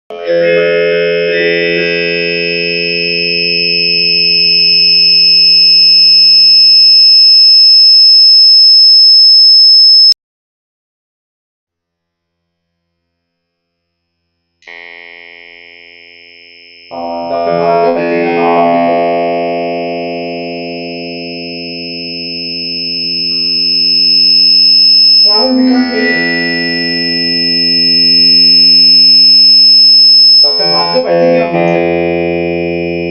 everybody today in this. Dr. Bhargav, I think I'm not audible. Rahul, we can't hear you. Dr. Bhargav, I think you're muted.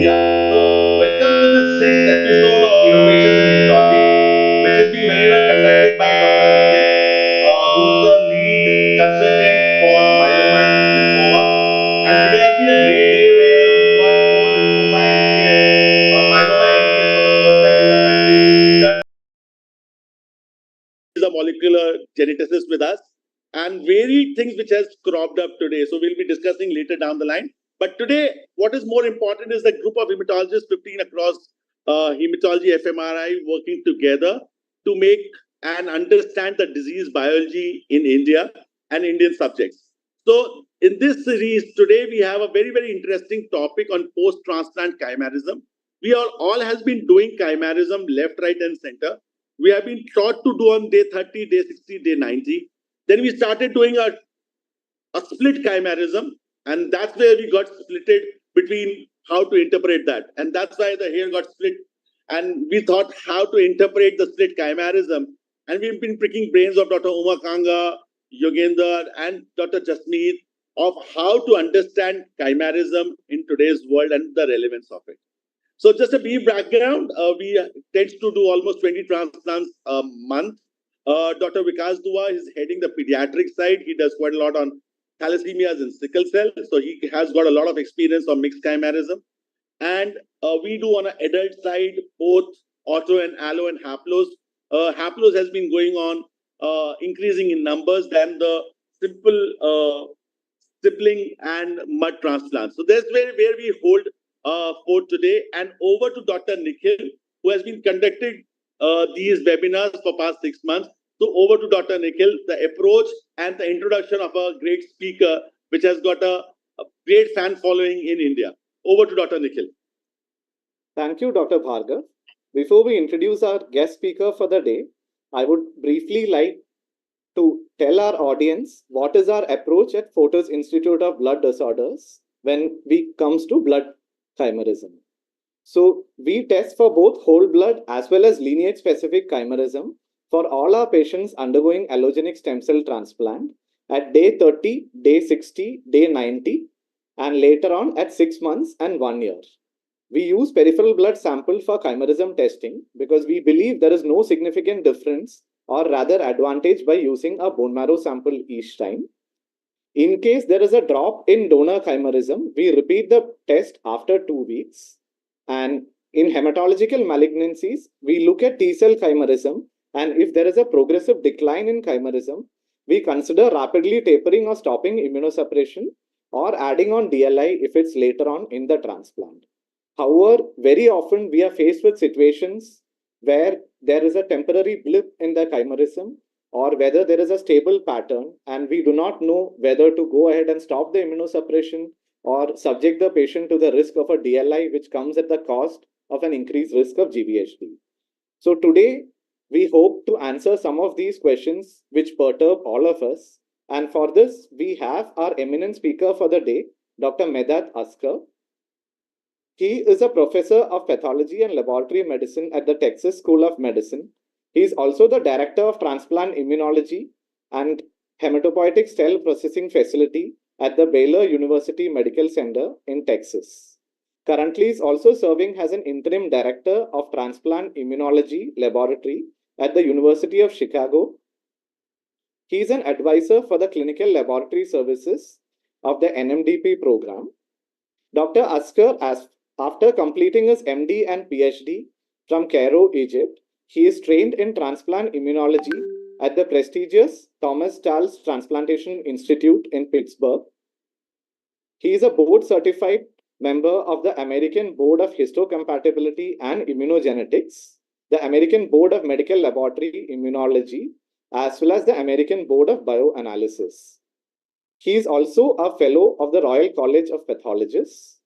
Yeah. So, welcome to the sixth episode of Innovations in Hematology, which is being very well conducted by Dr. Nikhil, who's the lead consultant for myeloma and lymphoma. And today has been a great day where we got four lymphoma NPS, myeloma NPS for the first time in the country. We done is a molecular geneticist with us and varied things which has cropped up today. So we'll be discussing later down the line. But today, what is more important is the group of hematologists, 15 across hematology, FMRI, working together to make and understand the disease biology in India and Indian subjects. So in this series, today we have a very, very interesting topic on post-transplant chimerism. We all has been doing chimerism left, right, and center. We have been taught to do on day 30, day 60, day 90. Then we started doing a split chimerism, and that's where we got splitted between how to interpret that. And that's why the hair got split. And we thought how to interpret the split chimerism. And we've been pricking brains of Dr. Uma Kanga, Yogender, and Dr. Jasmeet of how to understand chimerism in today's world and the relevance of it. So just a brief background, we tend to do almost 20 transplants a month. Dr. Vikas Dua is heading the pediatric side. He does quite a lot on thalassemias and sickle cell. So he has got a lot of experience on mixed chimerism. And we do on an adult side, both auto and allo and haplos. Haplos has been going on increasing in numbers than the simple sibling and mud transplants. So that's where we hold for today. And over to Dr. Nikhil, who has been conducting these webinars for past 6 months. So over to Dr. Nikhil, the approach and the introduction of a great speaker, which has got a great fan following in India. Over to Dr. Nikhil. Thank you, Dr. Bhargav. Before we introduce our guest speaker for the day, I would briefly like to tell our audience what is our approach at Fortis Institute of Blood Disorders when it comes to blood chimerism. So we test for both whole blood as well as lineage specific chimerism for all our patients undergoing allogenic stem cell transplant at day 30, day 60, day 90, and later on at 6 months and 1 year. We use peripheral blood sample for chimerism testing because we believe there is no significant difference or rather advantage by using a bone marrow sample each time. In case there is a drop in donor chimerism, we repeat the test after 2 weeks. And in hematological malignancies, we look at T cell chimerism, and if there is a progressive decline in chimerism, we consider rapidly tapering or stopping immunosuppression or adding on DLI if it's later on in the transplant. However, very often we are faced with situations where there is a temporary blip in the chimerism or whether there is a stable pattern and we do not know whether to go ahead and stop the immunosuppression or subject the patient to the risk of a DLI, which comes at the cost of an increased risk of GVHD. So today, we hope to answer some of these questions which perturb all of us. And for this, we have our eminent speaker for the day, Dr. Medhat Askar. He is a professor of pathology and laboratory medicine at the Texas School of Medicine. He is also the director of transplant immunology and hematopoietic cell processing facility at the Baylor University Medical Center in Texas. Currently, he is also serving as an interim director of transplant immunology laboratory at the University of Chicago. He is an advisor for the clinical laboratory services of the NMDP program. Dr. Askar, after completing his MD and PhD from Cairo, Egypt, he is trained in transplant immunology at the prestigious Thomas Charles Transplantation Institute in Pittsburgh. He is a board-certified member of the American Board of Histocompatibility and Immunogenetics, the American Board of Medical Laboratory Immunology, as well as the American Board of Bioanalysis. He is also a fellow of the Royal College of Pathologists.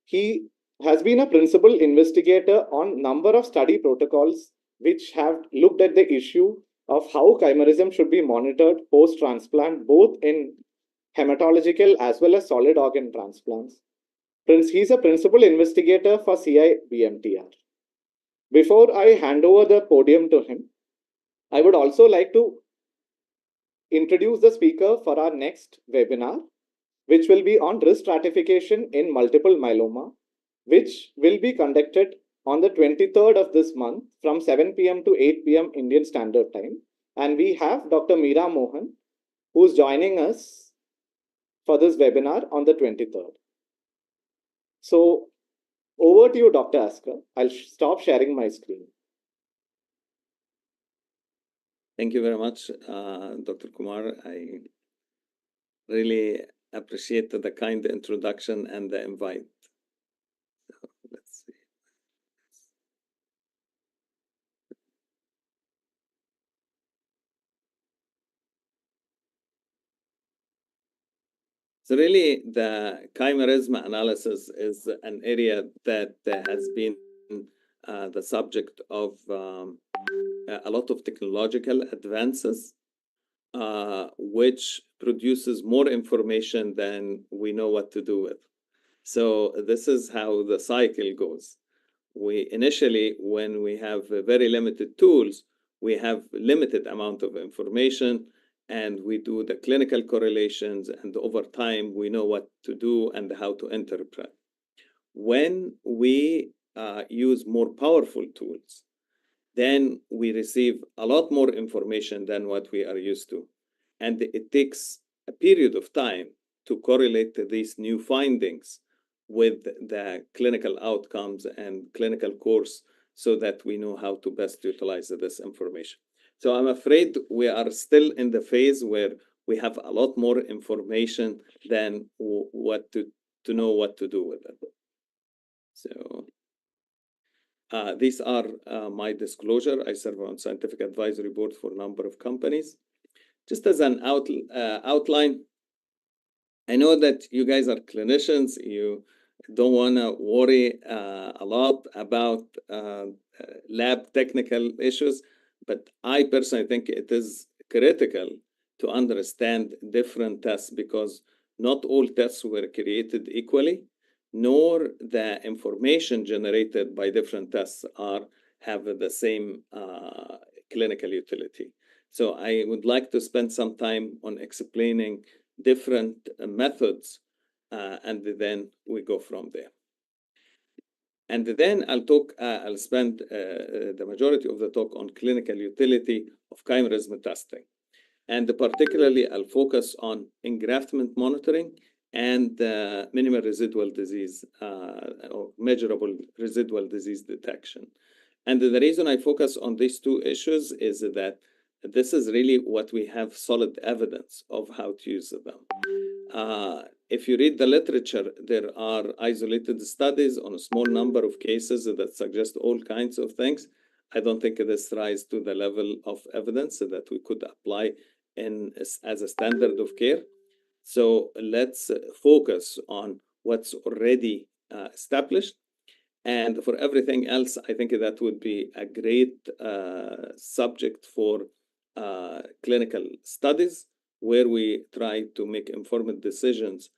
He has been a principal investigator on number of study protocols which have looked at the issue of how chimerism should be monitored post transplant, both in hematological as well as solid organ transplants. He's a principal investigator for CIBMTR. Before I hand over the podium to him, I would also like to introduce the speaker for our next webinar, which will be on risk stratification in multiple myeloma, which will be conducted on the 23rd of this month from 7 p.m. to 8 p.m. Indian Standard Time. And we have Dr. Meera Mohan, who's joining us for this webinar on the 23rd. So over to you, Dr. Askar. I'll stop sharing my screen. Thank you very much, Dr. Kumar. I really appreciate the kind introduction and the invite. So let's see. So really, the chimerism analysis is an area that has been the subject of a lot of technological advances, which produces more information than we know what to do with. So this is how the cycle goes. We initially, when we have very limited tools, we have limited amount of information, and we do the clinical correlations, and over time we know what to do and how to interpret. When we use more powerful tools, then we receive a lot more information than what we are used to. And it takes a period of time to correlate these new findings with the clinical outcomes and clinical course so that we know how to best utilize this information. So I'm afraid we are still in the phase where we have a lot more information than what to know what to do with it. So these are my disclosure. I serve on scientific advisory board for a number of companies. Just as an outline, I know that you guys are clinicians. You don't want to worry a lot about lab technical issues, but I personally think it is critical to understand different tests because not all tests were created equally, nor the information generated by different tests have the same clinical utility. So I would like to spend some time on explaining different methods, and then we go from there. And then I'll spend the majority of the talk on clinical utility of chimerism testing. And particularly, I'll focus on engraftment monitoring and minimal residual disease or measurable residual disease detection. And the reason I focus on these two issues is that this is really what we have solid evidence of how to use them. If you read the literature, there are isolated studies on a small number of cases that suggest all kinds of things. I don't think this rises to the level of evidence that we could apply as a standard of care. So let's focus on what's already established. And for everything else, I think that would be a great subject for clinical studies where we try to make informed decisions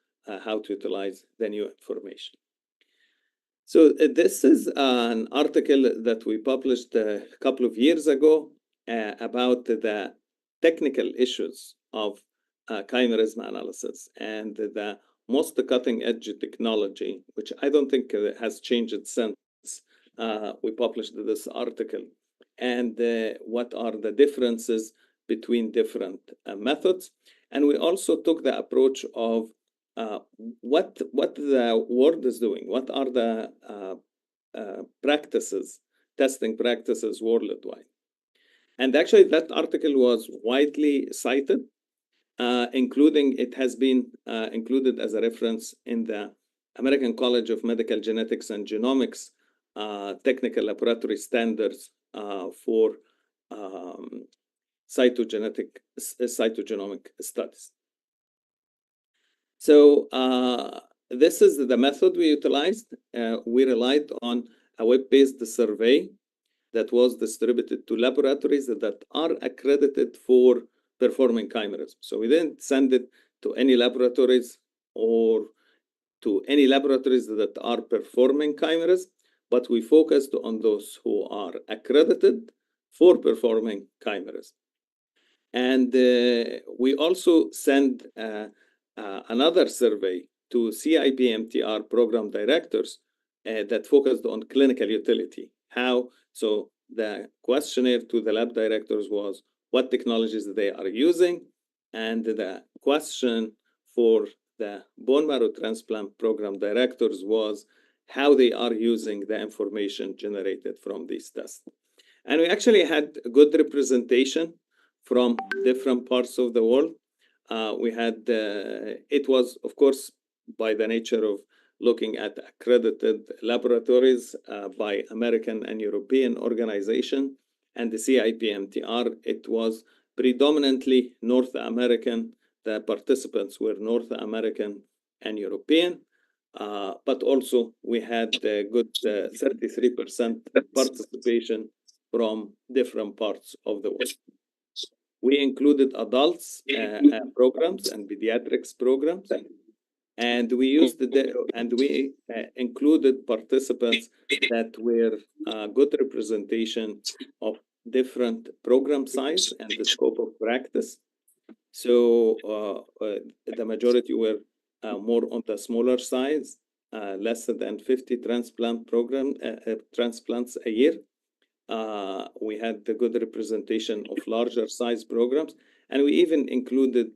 how to utilize the new information. So this is an article that we published a couple of years ago about the technical issues of chimerism analysis and the most cutting edge technology, which I don't think has changed since we published this article, and what are the differences between different methods. And we also took the approach of what the world is doing, what are the practices, testing practices worldwide. And actually that article was widely cited, including it has been included as a reference in the American College of Medical Genetics and Genomics technical laboratory standards for cytogenomic studies. So this is the method we utilized. We relied on a web-based survey that was distributed to laboratories that are accredited for performing chimerism. So we didn't send it to any laboratories or to any laboratories that are performing chimerism, but we focused on those who are accredited for performing chimerism. And we also send another survey to CIP-MTR program directors that focused on clinical utility. How? So the questionnaire to the lab directors was what technologies they are using, and the question for the bone marrow transplant program directors was how they are using the information generated from these tests. And we actually had good representation from different parts of the world. We had, it was, of course, by the nature of looking at accredited laboratories by American and European organization, and the CIP-MTR, it was predominantly North American. The participants were North American and European, but also we had a good 33% participation from different parts of the world. We included adults programs and pediatrics programs, and we used we included participants that were good representation of different program size and the scope of practice. So the majority were more on the smaller size, less than 50 transplants a year. We had the good representation of larger size programs, and we even included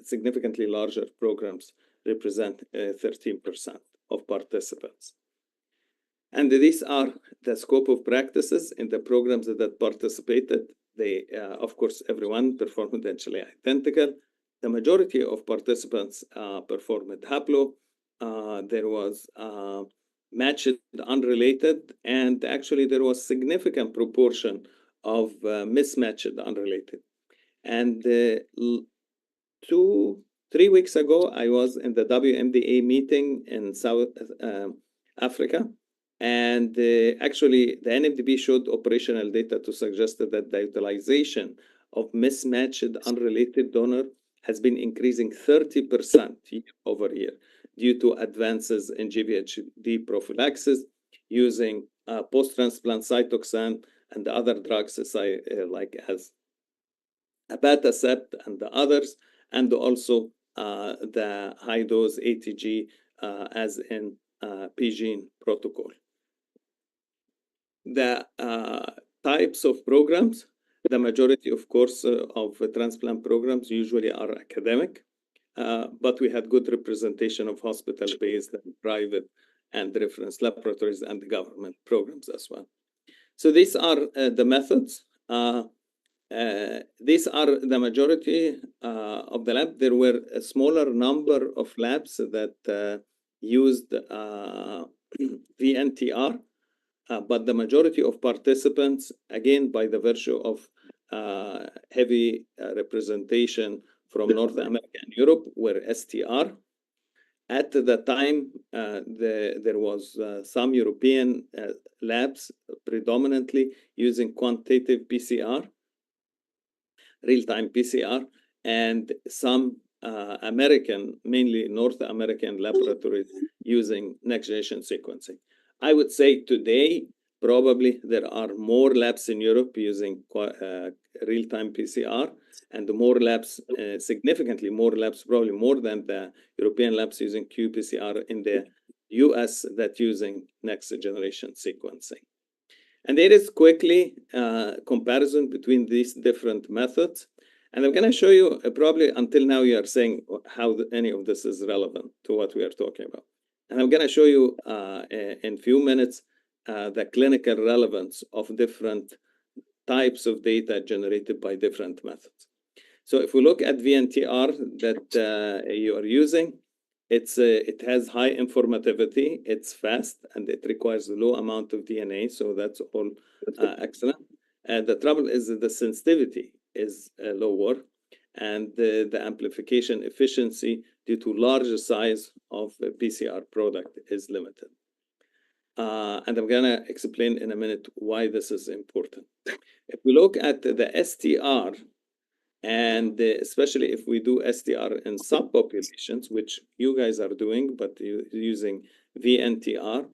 significantly larger programs, represent 13% of participants. And these are the scope of practices in the programs that participated. They, of course, everyone performed potentially identical. The majority of participants performed haplo. There was matched unrelated, and actually there was significant proportion of mismatched unrelated. And 3 weeks ago, I was in the WMDA meeting in South Africa, and actually the NMDB showed operational data to suggest that the utilization of mismatched unrelated donor has been increasing 30% year over year due to advances in GVHD prophylaxis using post-transplant cytoxan and other drugs like as abatacept and the others, and also the high-dose ATG as in PGene protocol. The types of programs, the majority, of course, of transplant programs usually are academic, but we had good representation of hospital-based and private and reference laboratories and government programs as well. So these are the methods. These are the majority of the lab. There were a smaller number of labs that used VNTR, but the majority of participants, again, by the virtue of heavy representation from North America and Europe, were STR. At the time, there was some European labs predominantly using quantitative PCR, real-time PCR, and some American, mainly North American laboratories using next-generation sequencing. I would say today, probably there are more labs in Europe using real-time PCR, and more labs, significantly more labs, probably more than the European labs using qPCR in the US that using next-generation sequencing. And there is quickly comparison between these different methods. And I'm going to show you, probably until now you are saying how any of this is relevant to what we are talking about. And I'm going to show you in a few minutes the clinical relevance of different types of data generated by different methods. So if we look at VNTR that you are using, it has high informativity, it's fast, and it requires a low amount of DNA, so that's all excellent. And the trouble is that the sensitivity is lower, and the amplification efficiency due to larger size of the PCR product is limited. And I'm gonna explain in a minute why this is important. If we look at the STR, and especially if we do STR in subpopulations, which you guys are doing, but using VNTR,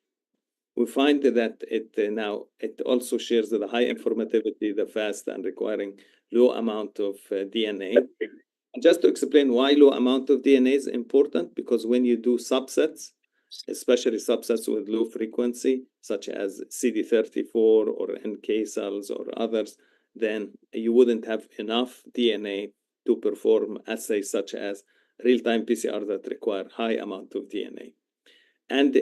we find that it also shares the high informativity, the fast and requiring low amount of DNA. Just to explain why low amount of DNA is important, because when you do subsets, especially subsets with low frequency, such as CD34 or NK cells or others, then you wouldn't have enough DNA to perform assays such as real-time PCR that require high amount of DNA. And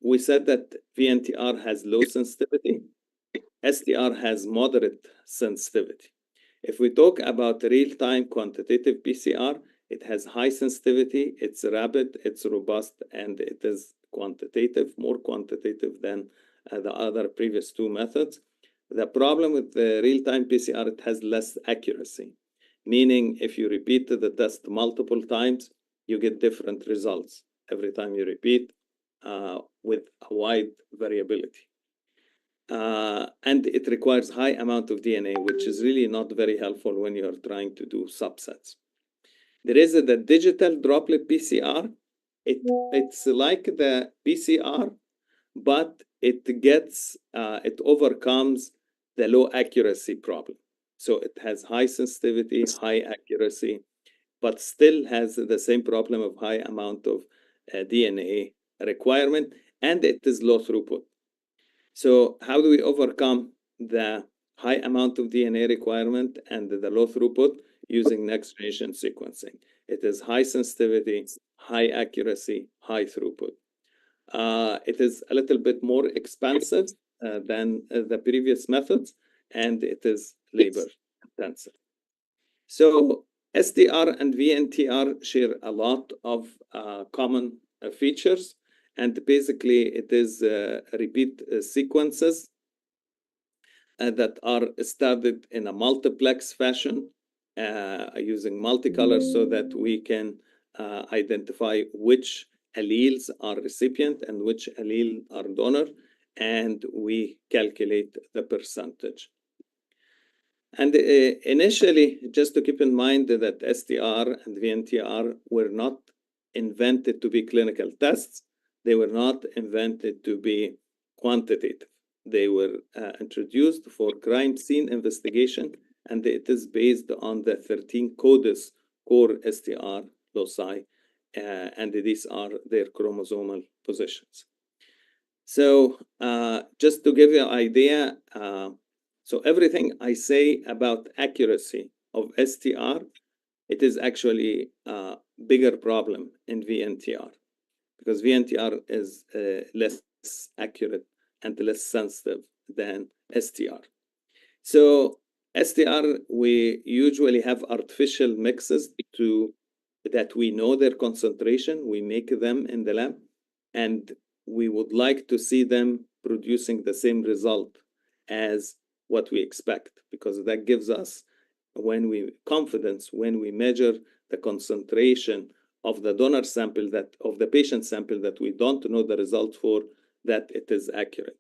we said that VNTR has low sensitivity. STR has moderate sensitivity. If we talk about real-time quantitative PCR, it has high sensitivity, it's rapid, it's robust, and it is quantitative, more quantitative than the other previous two methods. The problem with the real-time PCR, it has less accuracy, meaning if you repeat the test multiple times, you get different results every time you repeat with a wide variability. And it requires high amount of DNA, which is really not very helpful when you're trying to do subsets. There is the digital droplet PCR. It's like the PCR, but it overcomes the low accuracy problem. So it has high sensitivity, high accuracy, but still has the same problem of high amount of DNA requirement, and it is low throughput. So how do we overcome the high amount of DNA requirement and the low throughput? Using next generation sequencing. It is high sensitivity, high accuracy, high throughput. It is a little bit more expensive than the previous methods, and it is labor intensive. So STR and VNTR share a lot of common features. And basically, it is repeat sequences that are studied in a multiplex fashion using multicolor so that we can identify which alleles are recipient and which allele are donor, and we calculate the percentage. And initially, just to keep in mind that STR and VNTR were not invented to be clinical tests. They were not invented to be quantitative. They were introduced for crime scene investigation, and it is based on the 13 CODIS core STR loci, and these are their chromosomal positions. So just to give you an idea, so everything I say about accuracy of STR, it is actually a bigger problem in VNTR, because VNTR is less accurate and less sensitive than STR. So STR, we usually have artificial mixes that we know their concentration. We make them in the lab, and we would like to see them producing the same result as what we expect, because that gives us confidence when we measure the concentration of the donor sample, of the patient sample that we don't know the result for, that it is accurate.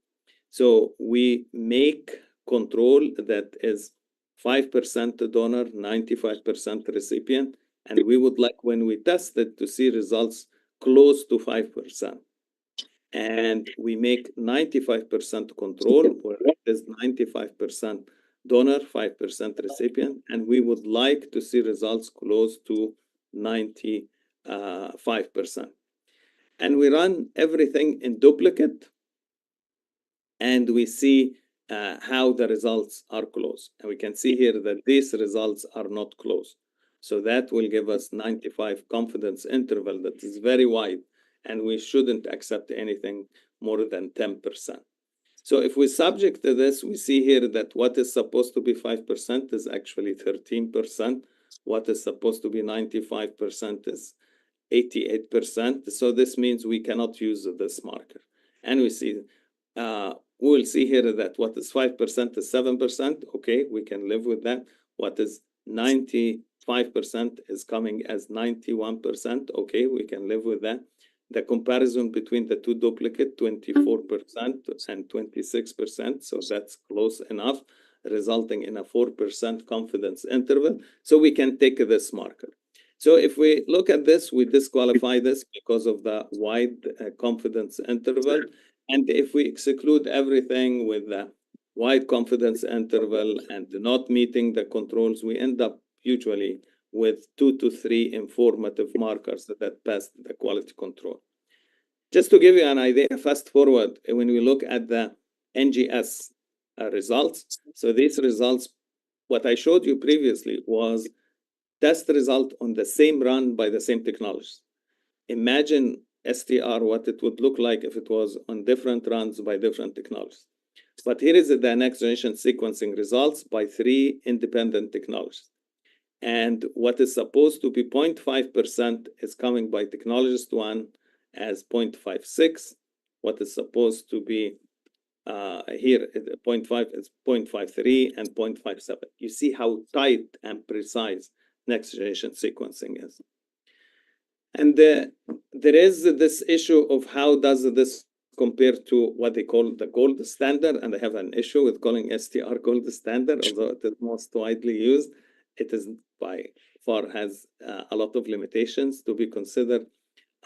So we make control that is 5% donor, 95% recipient, and we would like, when we test it, to see results close to 5%. And we make 95% control, where it is 95% donor, 5% recipient, and we would like to see results close to 95%. And we run everything in duplicate, and we see how the results are close. And we can see here that these results are not close. So that will give us 95 confidence interval that is very wide, and we shouldn't accept anything more than 10%. So if we subject to this, we see here that what is supposed to be 5% is actually 13%. What is supposed to be 95% is 88%. So this means we cannot use this marker. And we see, we'll see here that what is 5% is 7%. Okay, we can live with that. What is 95% 0.5% is coming as 91%. Okay, we can live with that. The comparison between the two duplicate, 24% and 26%. So that's close enough, resulting in a 4% confidence interval. So we can take this marker. So if we look at this, we disqualify this because of the wide confidence interval. And if we exclude everything with the wide confidence interval and not meeting the controls, we end up usually with 2 to 3 informative markers that pass the quality control. Just to give you an idea, fast forward, when we look at the NGS results, so these results, what I showed you previously was test result on the same run by the same technologies. Imagine STR, what it would look like if it was on different runs by different technologies. But here is the next generation sequencing results by 3 independent technologies. And what is supposed to be 0.5% is coming by technologist 1 as 0.56. What is supposed to be here, 0.5 is 0.53 and 0.57. You see how tight and precise next generation sequencing is. And there is this issue of how does this compare to what they call the gold standard, and I have an issue with calling STR gold standard, although it is most widely used. It is by far has a lot of limitations to be considered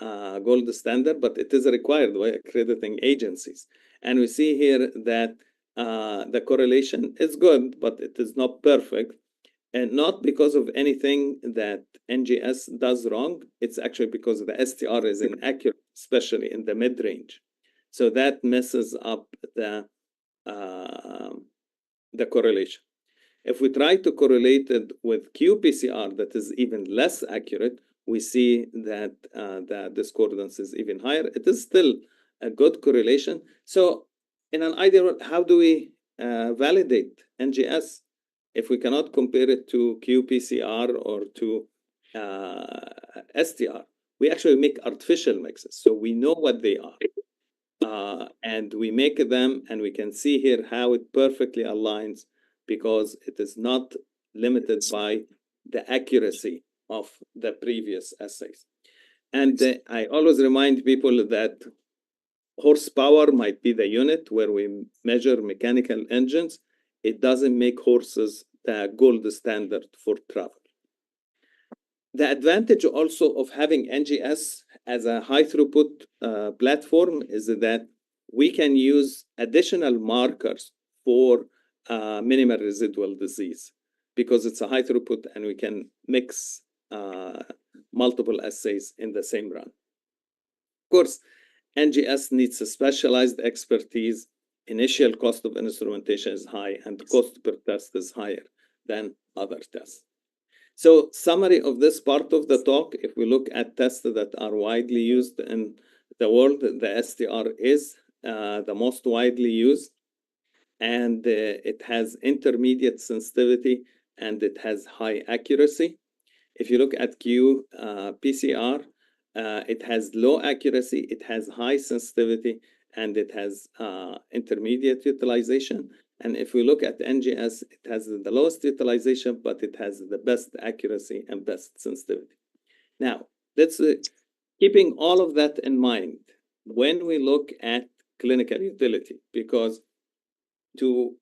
gold standard, but it is required by accrediting agencies. And we see here that the correlation is good, but it is not perfect. And not because of anything that NGS does wrong. It's actually because the STR is inaccurate, especially in the mid-range. So that messes up the correlation. If we try to correlate it with qPCR that is even less accurate, we see that the discordance is even higher. It is still a good correlation. So in an ideal world, how do we validate NGS? If we cannot compare it to qPCR or to STR, we actually make artificial mixes. So we know what they are. And we make them, and we can see here how it perfectly aligns because it is not limited by the accuracy of the previous assays. And I always remind people that horsepower might be the unit where we measure mechanical engines. It doesn't make horses the gold standard for travel. The advantage also of having NGS as a high throughput platform is that we can use additional markers for minimal residual disease because it's a high throughput and we can mix multiple assays in the same run. Of course, NGS needs a specialized expertise. Initial cost of instrumentation is high and the cost per test is higher than other tests. So summary of this part of the talk, if we look at tests that are widely used in the world, the STR is the most widely used, and it has intermediate sensitivity and it has high accuracy. If you look at qPCR, it has low accuracy, it has high sensitivity, and it has intermediate utilization. And if we look at NGS, it has the lowest utilization, but it has the best accuracy and best sensitivity. Now, let's keeping all of that in mind when we look at clinical utility, because to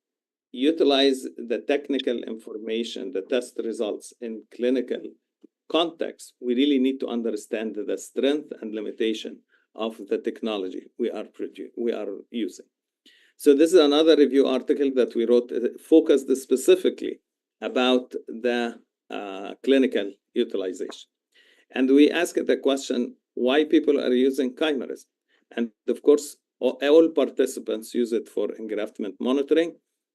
utilize the technical information, the test results in clinical context, we really need to understand the strength and limitation of the technology we are using. So this is another review article that we wrote focused specifically about the clinical utilization. And we asked the question, why people are using chimerism? And of course, all participants use it for engraftment monitoring.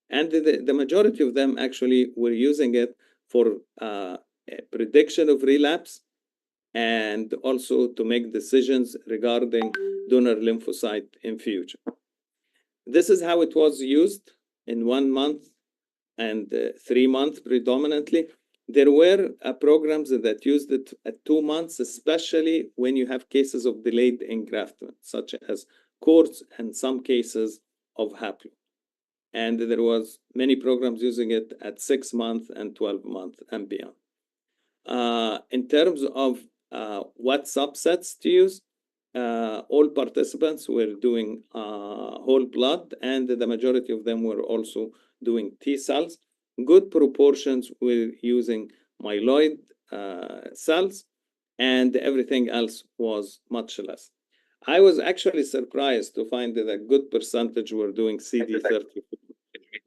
And the majority of them actually were using it for prediction of relapse and also to make decisions regarding donor lymphocyte infusion. This is how it was used in 1 month and 3 months predominantly. There were programs that used it at 2 months, especially when you have cases of delayed engraftment, such as CORDS and some cases of haplo. And there was many programs using it at 6 months and 12 months and beyond. in terms of what subsets to use, all participants were doing whole blood, and the majority of them were also doing T cells. Good proportions were using myeloid cells, and everything else was much less. I was actually surprised to find that a good percentage were doing CD34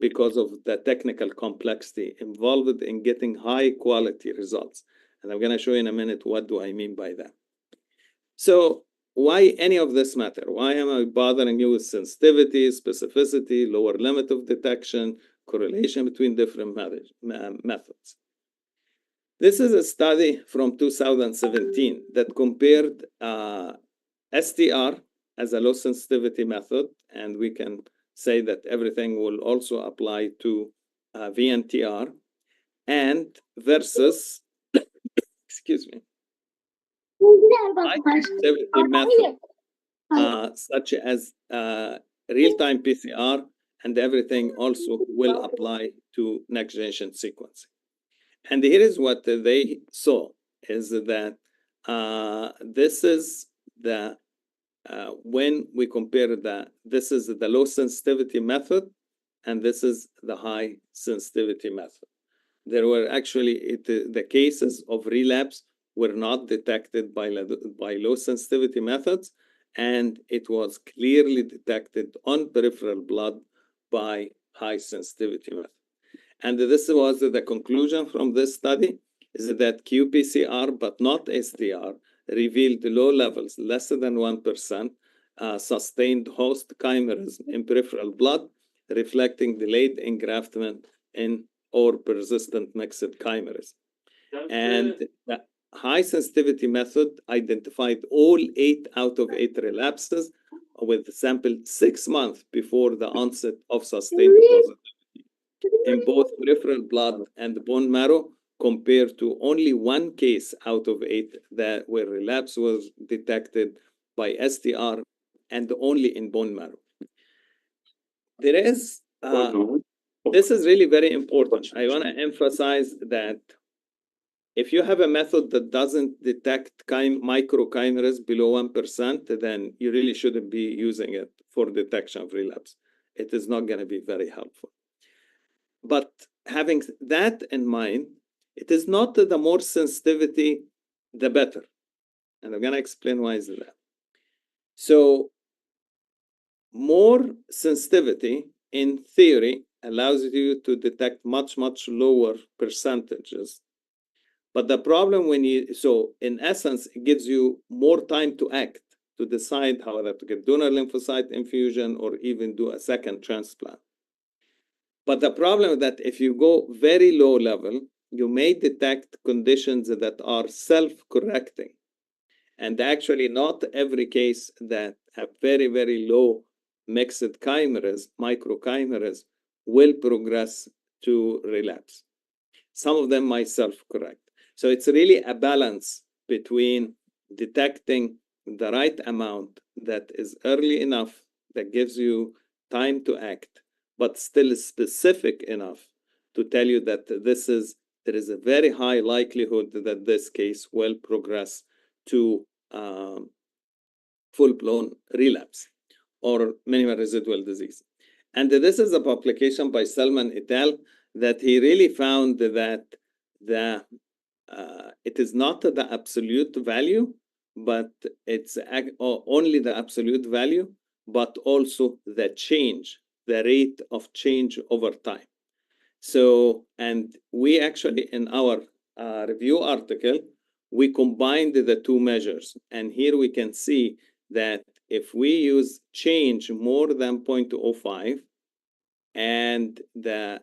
because of the technical complexity involved in getting high quality results. And I'm going to show you in a minute what do I mean by that. So why any of this matter? Why am I bothering you with sensitivity, specificity, lower limit of detection, correlation between different methods? This is a study from 2017 that compared STR as a low sensitivity method, and we can say that everything will also apply to VNTR, and versus, excuse me, high sensitivity method, such as real-time PCR, and everything also will apply to next-generation sequencing. And here is what they saw, is that this is the, when we compare this is the low sensitivity method, and this is the high sensitivity method. There were actually, the cases of relapse were not detected by low sensitivity methods, and it was clearly detected on peripheral blood by high sensitivity method. And this was the conclusion from this study, is that qPCR, but not STR, revealed low levels, less than 1%, sustained host chimerism in peripheral blood, reflecting delayed engraftment in or persistent mixed chimerism. And the high sensitivity method identified all 8 out of 8 relapses with the sample 6 months before the onset of sustained positivity in both peripheral blood and bone marrow, compared to only 1 case out of 8 that where relapse was detected by STR and only in bone marrow. There is, this is really very important. I want to emphasize that if you have a method that doesn't detect microchimeras below 1%, then you really shouldn't be using it for detection of relapse. It is not going to be very helpful. But having that in mind, it is not the more sensitivity, the better. And I'm going to explain why is that. So more sensitivity, in theory, allows you to detect much, much lower percentages. But the problem when you, so in essence, it gives you more time to act, to decide how to get donor lymphocyte infusion or even do a second transplant. But the problem is that if you go very low level, you may detect conditions that are self-correcting. And actually not every case that have very, very low mixed chimeras, microchimeras, will progress to relapse. Some of them might self-correct. So it's really a balance between detecting the right amount that is early enough, that gives you time to act, but still specific enough to tell you that there is a very high likelihood that this case will progress to full-blown relapse or minimal residual disease. And this is a publication by Salman et al. That he really found that it is not the absolute value, but it's only the absolute value, but also the change, the rate of change over time. So, and we actually, in our review article, we combined the 2 measures. And here we can see that if we use change more than 0.05 and the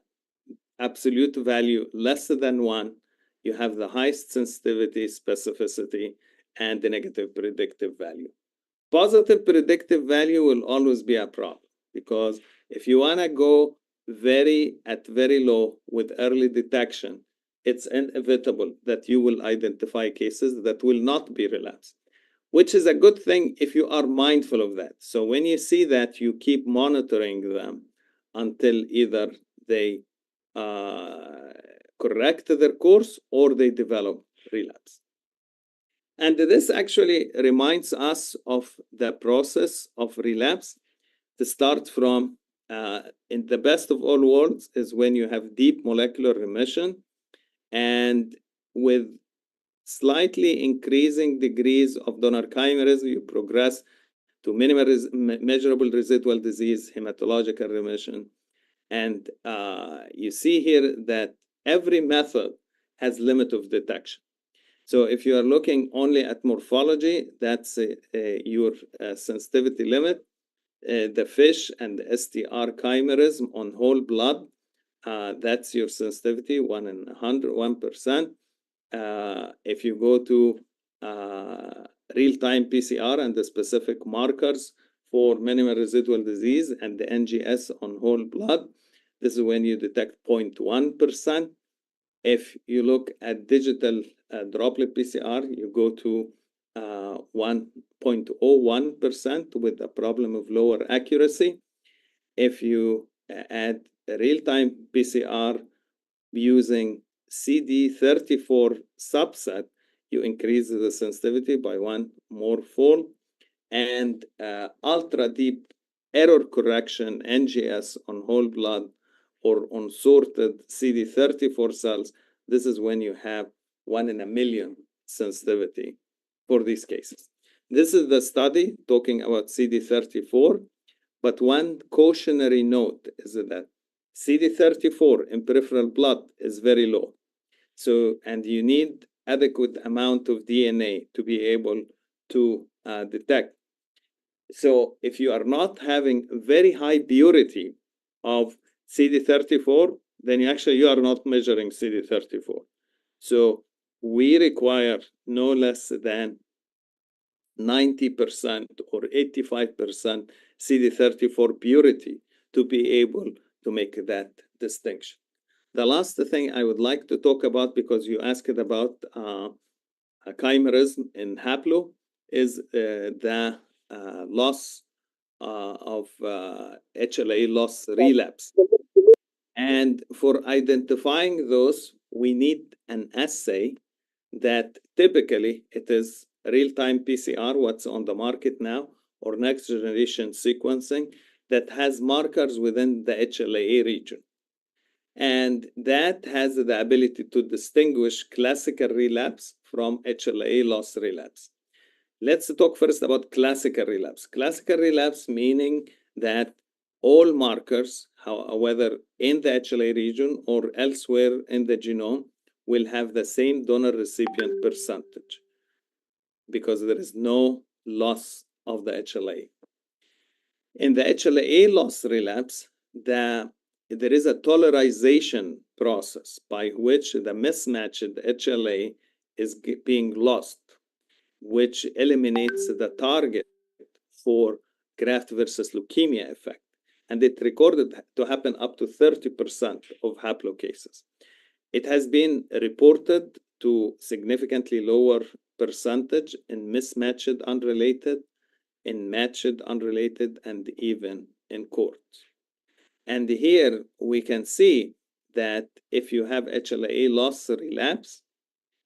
absolute value less than 1, you have the highest sensitivity, specificity, and the negative predictive value. Positive predictive value will always be a problem, because if you want to go very low with early detection, it's inevitable that you will identify cases that will not be relapsed, which is a good thing if you are mindful of that. So when you see that, you keep monitoring them until either they correct their course or they develop relapse. And this actually reminds us of the process of relapse to start from in the best of all worlds is when you have deep molecular remission and with slightly increasing degrees of donor chimerism, you progress to minimal measurable residual disease, hematological remission. And you see here that every method has limit of detection. So if you are looking only at morphology, that's your sensitivity limit. The FISH and the STR chimerism on whole blood, that's your sensitivity, 1 in 100, 1%. If you go to real-time PCR and the specific markers for minimal residual disease and the NGS on whole blood, this is when you detect 0.1%. If you look at digital droplet PCR, you go to 1.01% with a problem of lower accuracy. If you add real-time PCR using CD34 subset, you increase the sensitivity by 1 more fold. And ultra deep error correction NGS on whole blood or on sorted CD34 cells, this is when you have 1 in a million sensitivity for these cases. This is the study talking about CD34, but one cautionary note is that CD34 in peripheral blood is very low. So, and you need adequate amount of DNA to be able to detect. So if you are not having very high purity of CD34, then you are not measuring CD34. So we require no less than 90% or 85% CD34 purity to be able to make that distinction. The last thing I would like to talk about, because you asked about chimerism in haplo, is the loss of HLA loss relapse. And for identifying those, we need an assay that typically it is real-time PCR, what's on the market now, or next generation sequencing that has markers within the HLA region. And that has the ability to distinguish classical relapse from HLA loss relapse. Let's talk first about classical relapse. Classical relapse meaning that all markers, whether in the HLA region or elsewhere in the genome, will have the same donor recipient percentage because there is no loss of the HLA. In the HLA loss relapse, there is a tolerization process by which the mismatched HLA is being lost, which eliminates the target for graft versus leukemia effect. And it recorded to happen up to 30% of haplo cases. It has been reported to significantly lower percentage in mismatched unrelated, in matched unrelated, and even in courts. And here we can see that if you have HLA loss relapse,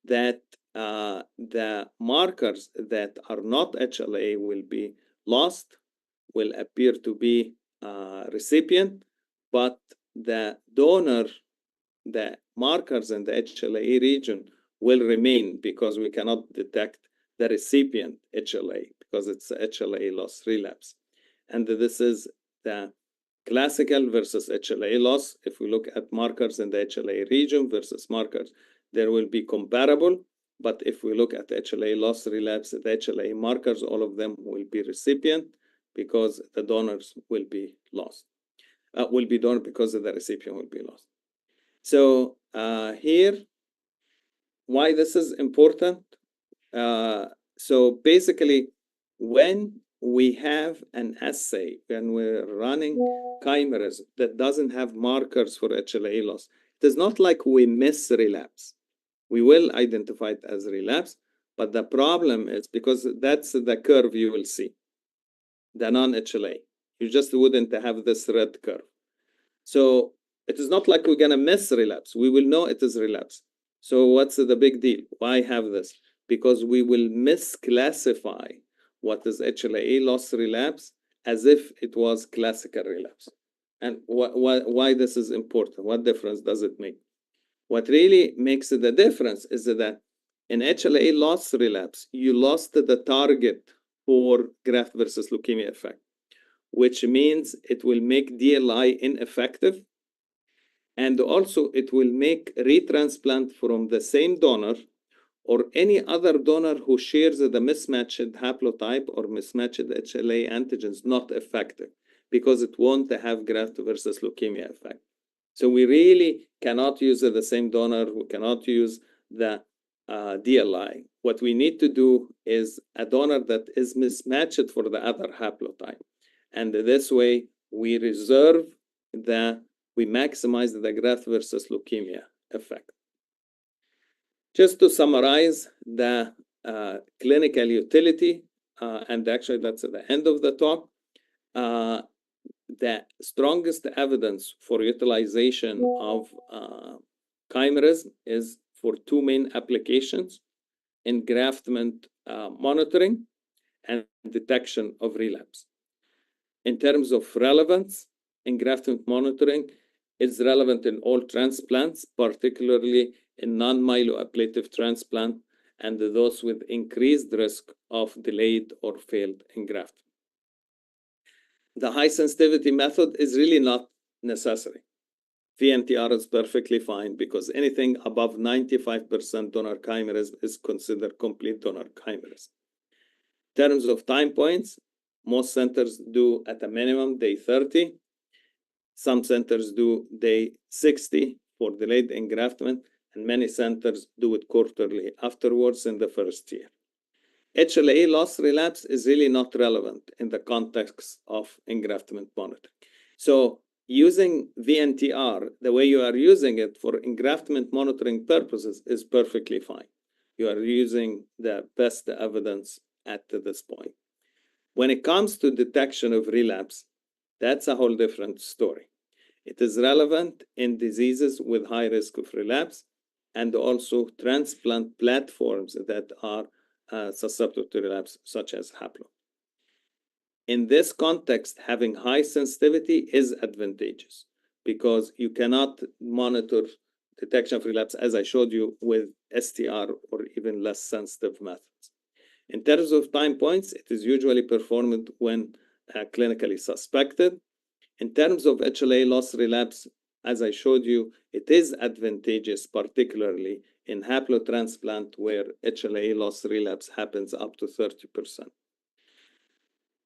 that the markers that are not HLA will be lost, will appear to be recipient, but the donor, the markers in the HLA region will remain because we cannot detect the recipient HLA because it's a HLA loss relapse. And this is the classical versus HLA loss. If we look at markers in the HLA region versus markers, there will be comparable. But if we look at HLA loss relapse, the HLA markers, all of them will be recipient because the donors will be lost. Will be donor because the recipient will be lost. So here, why this is important? So basically, when we have an assay, when we're running chimerism that doesn't have markers for HLA loss, it is not like we miss relapse. We will identify it as relapse, but the problem is because that's the curve you will see, the non-HLA. You just wouldn't have this red curve. So it is not like we're going to miss relapse. We will know it is relapse. So what's the big deal? Why have this? because we will misclassify what is HLA loss relapse as if it was classical relapse. And why this is important? What difference does it make? What really makes the difference is that in HLA loss relapse, you lost the target for graft versus leukemia effect, which means it will make DLI ineffective. And also it will make retransplant from the same donor or any other donor who shares the mismatched haplotype or mismatched HLA antigens not effective because it won't have graft versus leukemia effect. So we really cannot use the same donor. We cannot use the DLI. What we need to do is a donor that is mismatched for the other haplotype. And this way we maximize the graft versus leukemia effect. Just to summarize the clinical utility, and actually that's at the end of the talk, the strongest evidence for utilization of chimeras is for two main applications: engraftment monitoring and detection of relapse. In terms of relevance, engraftment monitoring is relevant in all transplants, particularly in non-myeloablative transplant and those with increased risk of delayed or failed engraftment. The high sensitivity method is really not necessary. VNTR is perfectly fine because anything above 95% donor chimeras is considered complete donor chimeras. In terms of time points, most centers do at a minimum day 30. Some centers do day 60 for delayed engraftment, and many centers do it quarterly afterwards in the first year. HLA loss relapse is really not relevant in the context of engraftment monitoring. So using VNTR, the way you are using it for engraftment monitoring purposes is perfectly fine. You are using the best evidence at this point. When it comes to detection of relapse, that's a whole different story. It is relevant in diseases with high risk of relapse and also transplant platforms that are susceptible to relapse, such as haplo. In this context, having high sensitivity is advantageous because you cannot monitor detection of relapse, as I showed you, with STR or even less sensitive methods. In terms of time points, it is usually performed when clinically suspected. In terms of HLA loss relapse, as I showed you, it is advantageous, particularly in haplotransplant where HLA loss relapse happens up to 30%.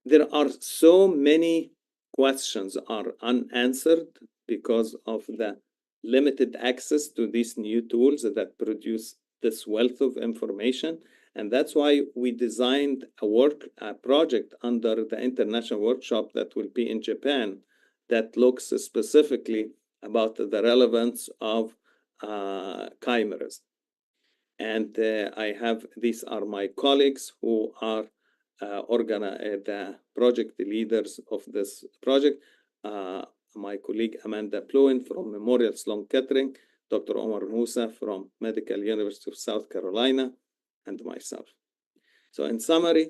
There are so many questions are unanswered because of the limited access to these new tools that produce this wealth of information. And that's why we designed a project under the international workshop that will be in Japan that looks specifically about the relevance of chimeras. And these are my colleagues who are the project leaders of this project. My colleague Amanda Plowin from Memorial Sloan Kettering, Dr. Omar Musa from Medical University of South Carolina, and myself. So in summary,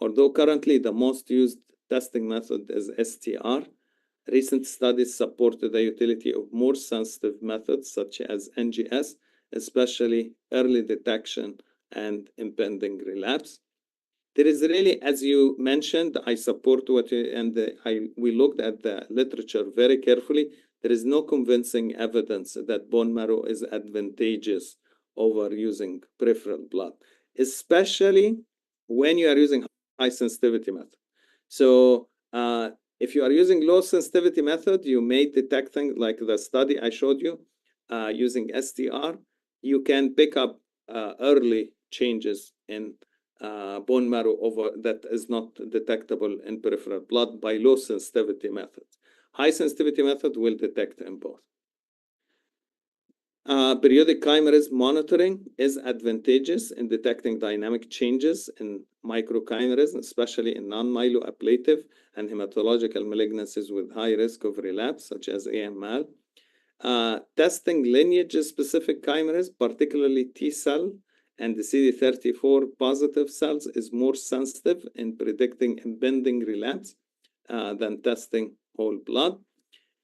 although currently the most used testing method is STR, recent studies support the utility of more sensitive methods such as NGS, especially early detection and impending relapse. There is really, as you mentioned, I support what you, and we looked at the literature very carefully. There is no convincing evidence that bone marrow is advantageous over using peripheral blood, especially when you are using high sensitivity method. So if you are using low sensitivity method, you may detect things like the study I showed you using STR. You can pick up early changes in bone marrow over that is not detectable in peripheral blood by low sensitivity methods. High sensitivity method will detect in both. Periodic chimeras monitoring is advantageous in detecting dynamic changes in microchimeras, especially in non-myeloablative and hematological malignancies with high risk of relapse, such as AML. Testing lineage-specific chimeras, particularly T-cell and the CD34 positive cells is more sensitive in predicting impending relapse than testing whole blood.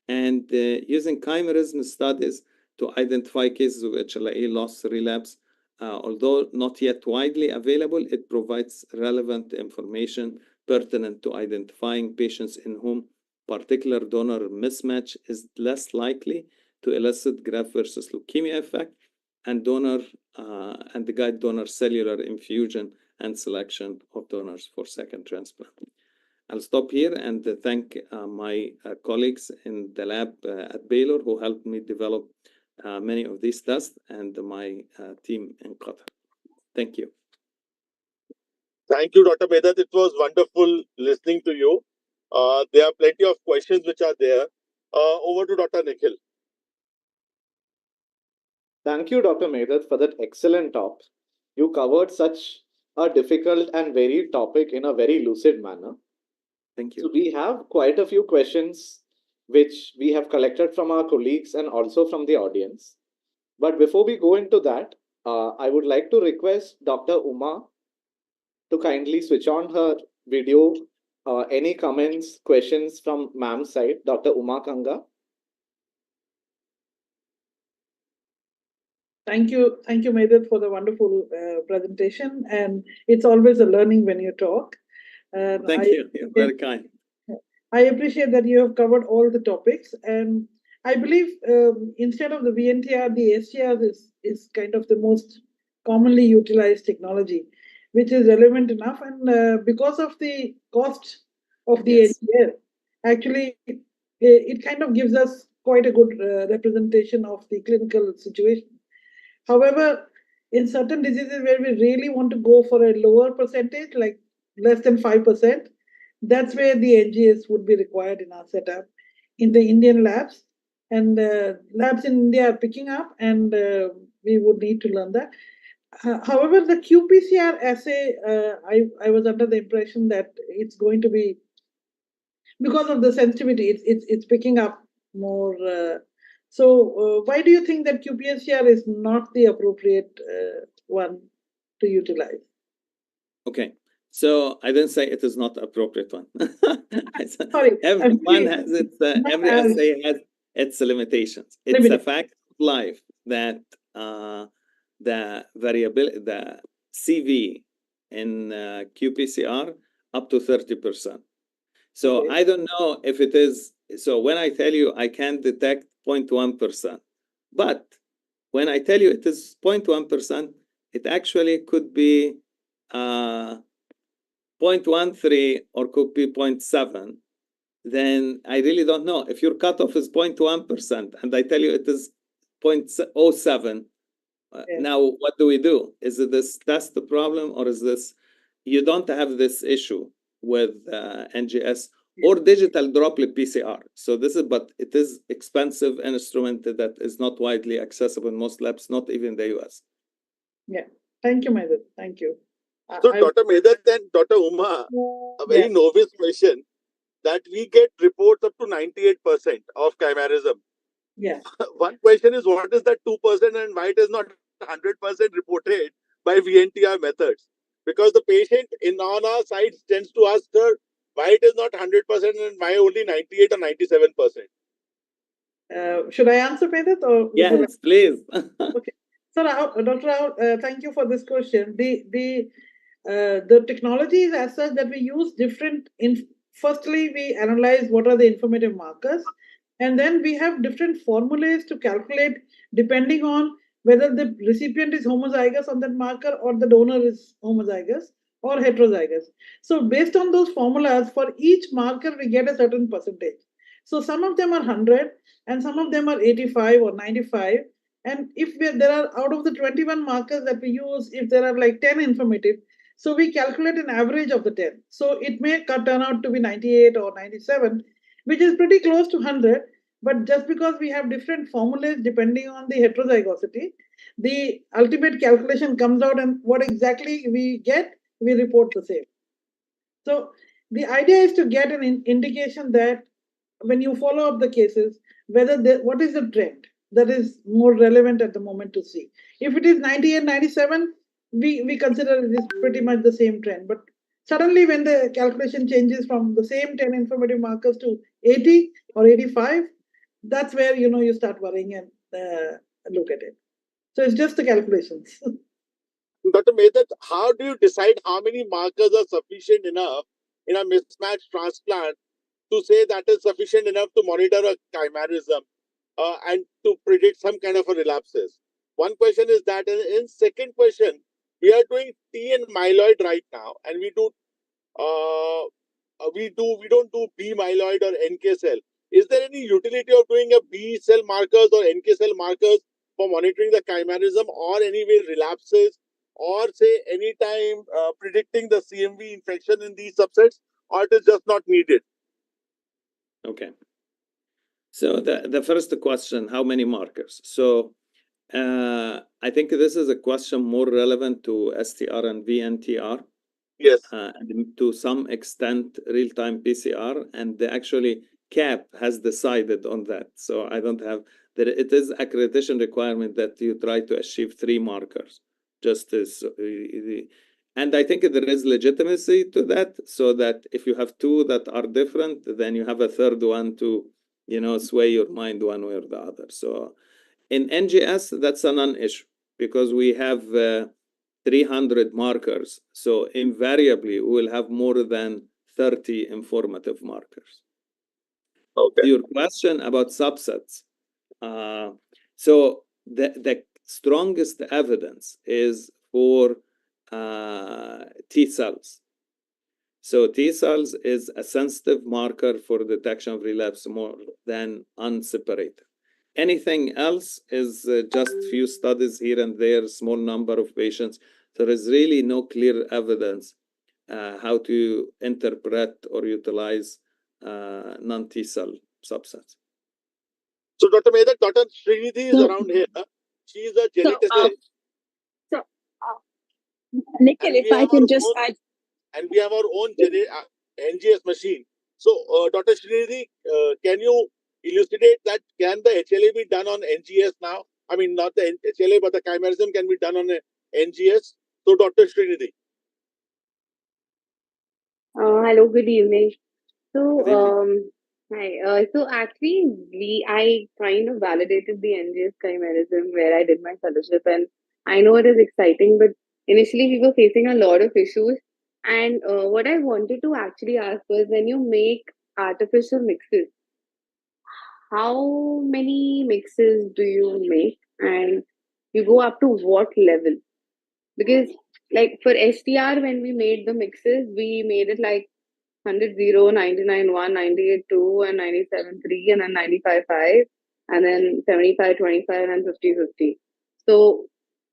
And using chimerism studies to identify cases of HLA loss relapse, although not yet widely available, it provides relevant information pertinent to identifying patients in whom particular donor mismatch is less likely to elicit graft versus leukemia effect, and donor and the guide donor cellular infusion and selection of donors for second transplant. I'll stop here and thank my colleagues in the lab at Baylor who helped me develop many of these tests, and my team in Qatar. Thank you. Thank you, Dr. Medat. It was wonderful listening to you. There are plenty of questions which are there. Over to Dr. Nikhil. Thank you, Dr. Medat, for that excellent talk. You covered such a difficult and varied topic in a very lucid manner. Thank So you. we have quite a few questions which we have collected from our colleagues and also from the audience. But before we go into that, I would like to request Dr. Uma to kindly switch on her video. Any comments, questions from ma'am's side, Dr. Uma Kanga? Thank you, Medat, for the wonderful presentation. And it's always a learning when you talk. Thank you. You're very kind. I appreciate that you have covered all the topics. And I believe instead of the VNTR, the STR is kind of the most commonly utilized technology, which is relevant enough. And because of the cost of the Yes. NGS, actually, it kind of gives us quite a good representation of the clinical situation. However, in certain diseases where we really want to go for a lower percentage, like less than 5%, that's where the NGS would be required in our setup in the Indian labs. And labs in India are picking up, and we would need to learn that. However, the qPCR assay, I was under the impression that it's going to be, because of the sensitivity, it's picking up more. So why do you think that qPCR is not the appropriate one to utilize? Okay. So I didn't say it is not appropriate one. Sorry, Everyone has its, every assay has its limitations. It's a fact of life that the variability, the CV in qPCR up to 30%. So Okay. I don't know if it is, so when I tell you I can detect 0.1%, but when I tell you it is 0.1%, it actually could be 0.13 or could be 0.7, then I really don't know. If your cutoff is 0.1% and I tell you it is 0.07, now what do we do? Is it this test the problem, or is this, you don't have this issue with NGS or digital droplet PCR. So this is, but it is expensive instrument that is not widely accessible in most labs, not even the US. Yeah. Thank you, Medat. Thank you. So, Dr. Medat and Dr. Uma, a very novice question, that we get reports up to 98% of chimerism. Yeah. One question is, what is that 2% and why it is not 100% reported by VNTR methods? Because the patient on our side tends to ask her why it is not 100% and why only 98 or 97%. Should I answer, Medat? Or yes, please. Okay. So, Dr. Rao, thank you for this question. The technology is as such that we use different. Firstly, we analyze what are the informative markers, and then we have different formulas to calculate depending on whether the recipient is homozygous on that marker or the donor is homozygous or heterozygous. So, based on those formulas, for each marker, we get a certain percentage. So, some of them are 100 and some of them are 85 or 95. And if there are, out of the 21 markers that we use, if there are like 10 informative, so we calculate an average of the 10. So it may turn out to be 98 or 97, which is pretty close to 100. But just because we have different formulas depending on the heterozygosity, the ultimate calculation comes out, and what exactly we get, we report the same. So the idea is to get an indication that when you follow up the cases, whether what is the trend that is more relevant at the moment to see. If it is 98, 97, we consider it is pretty much the same trend. But suddenly, when the calculation changes from the same 10 informative markers to 80 or 85, that's where you start worrying and look at it. So it's just the calculations. Dr. Mehta, how do you decide how many markers are sufficient enough in a mismatched transplant to say that is sufficient enough to monitor a chimerism and to predict some kind of a relapses? One question is that. In second question, we are doing T and myeloid right now, and we don't do B myeloid or NK cell. Is there any utility of doing a B cell markers or NK cell markers for monitoring the chimerism or anyway relapses, or say anytime predicting the CMV infection in these subsets, or it is just not needed? Okay. So the first question, how many markers? So I think this is a question more relevant to STR and VNTR. Yes. And to some extent, real-time PCR, and actually CAP has decided on that. So I don't have that. It is accreditation requirement that you try to achieve 3 markers. Just as, and I think there is legitimacy to that. So that if you have 2 that are different, then you have a third one to, sway your mind one way or the other. So in NGS, that's a non-issue because we have 300 markers. So invariably, we will have more than 30 informative markers. Okay. To your question about subsets, so the strongest evidence is for T cells. So T cells is a sensitive marker for detection of relapse more than unseparated. Anything else is just few studies here and there, small number of patients. There is really no clear evidence how to interpret or utilize non-T cell subsets. So, Dr. Mehta, Dr. Srinidhi is around here. She is a geneticist. Nikhil, if I can just add. And we have our own NGS machine. So, Dr. Srinidhi, can you elucidate that? Can the HLA be done on NGS now? I mean, not the HLA, but the chimerism can be done on a NGS. So, Dr. Srinidhi. Hello, good evening. So, Good evening. hi. So actually, I kind of validated the NGS chimerism where I did my fellowship, and I know it is exciting, but initially we were facing a lot of issues. And what I wanted to actually ask was, when you make artificial mixes, how many mixes do you make, and you go up to what level? Because like for STR, when we made the mixes, we made it like 100 0, 99 1, 98 2, and 97 3, and then 95 5, and then 75 25, and 50 50. So,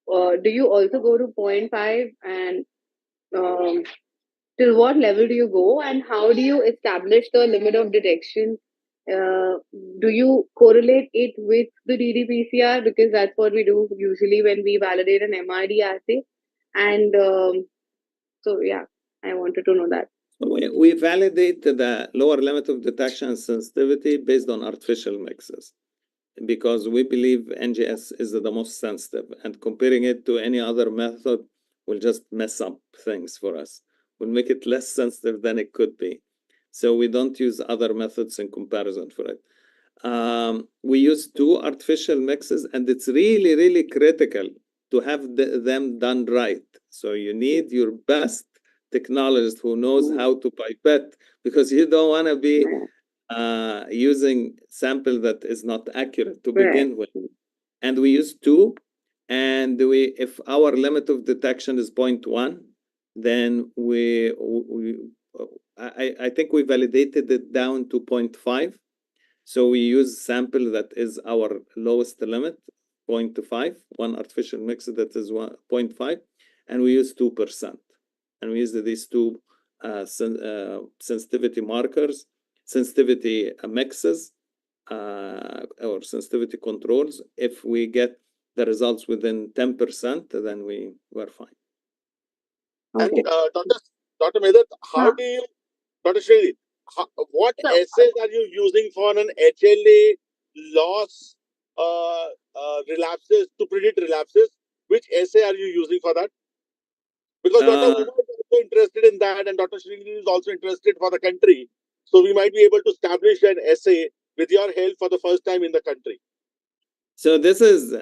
do you also go to 0.5, and till what level do you go, and how do you establish the limit of detection? Uh, do you correlate it with the ddPCR, because that's what we do usually when we validate an MRD assay? And so, yeah, I wanted to know that. We validate the lower limit of detection and sensitivity based on artificial mixes because we believe NGS is the most sensitive, and comparing it to any other method will just mess up things for us. Will make it less sensitive than it could be. So we don't use other methods in comparison for it. We use 2 artificial mixes, and it's really, really critical to have them done right. So you need your best technologist who knows how to pipette, because you don't want to be using sample that is not accurate to begin with. And we use 2, and if our limit of detection is 0.1, then I think we validated it down to 0.5. So we use sample that is our lowest limit, 0.5, one artificial mix that is 0.5, and we use 2%. And we use these 2 sensitivity markers, sensitivity mixes, or sensitivity controls. If we get the results within 10%, then we're fine. Okay. And Dr. Mehta, how do you, Dr. Srinidhi, what assays are you using for an HLA loss relapses, to predict relapses? Which assay are you using for that? Because Dr. Uma is also interested in that, and Dr. Srini is also interested for the country. So we might be able to establish an essay with your help for the first time in the country. So this is,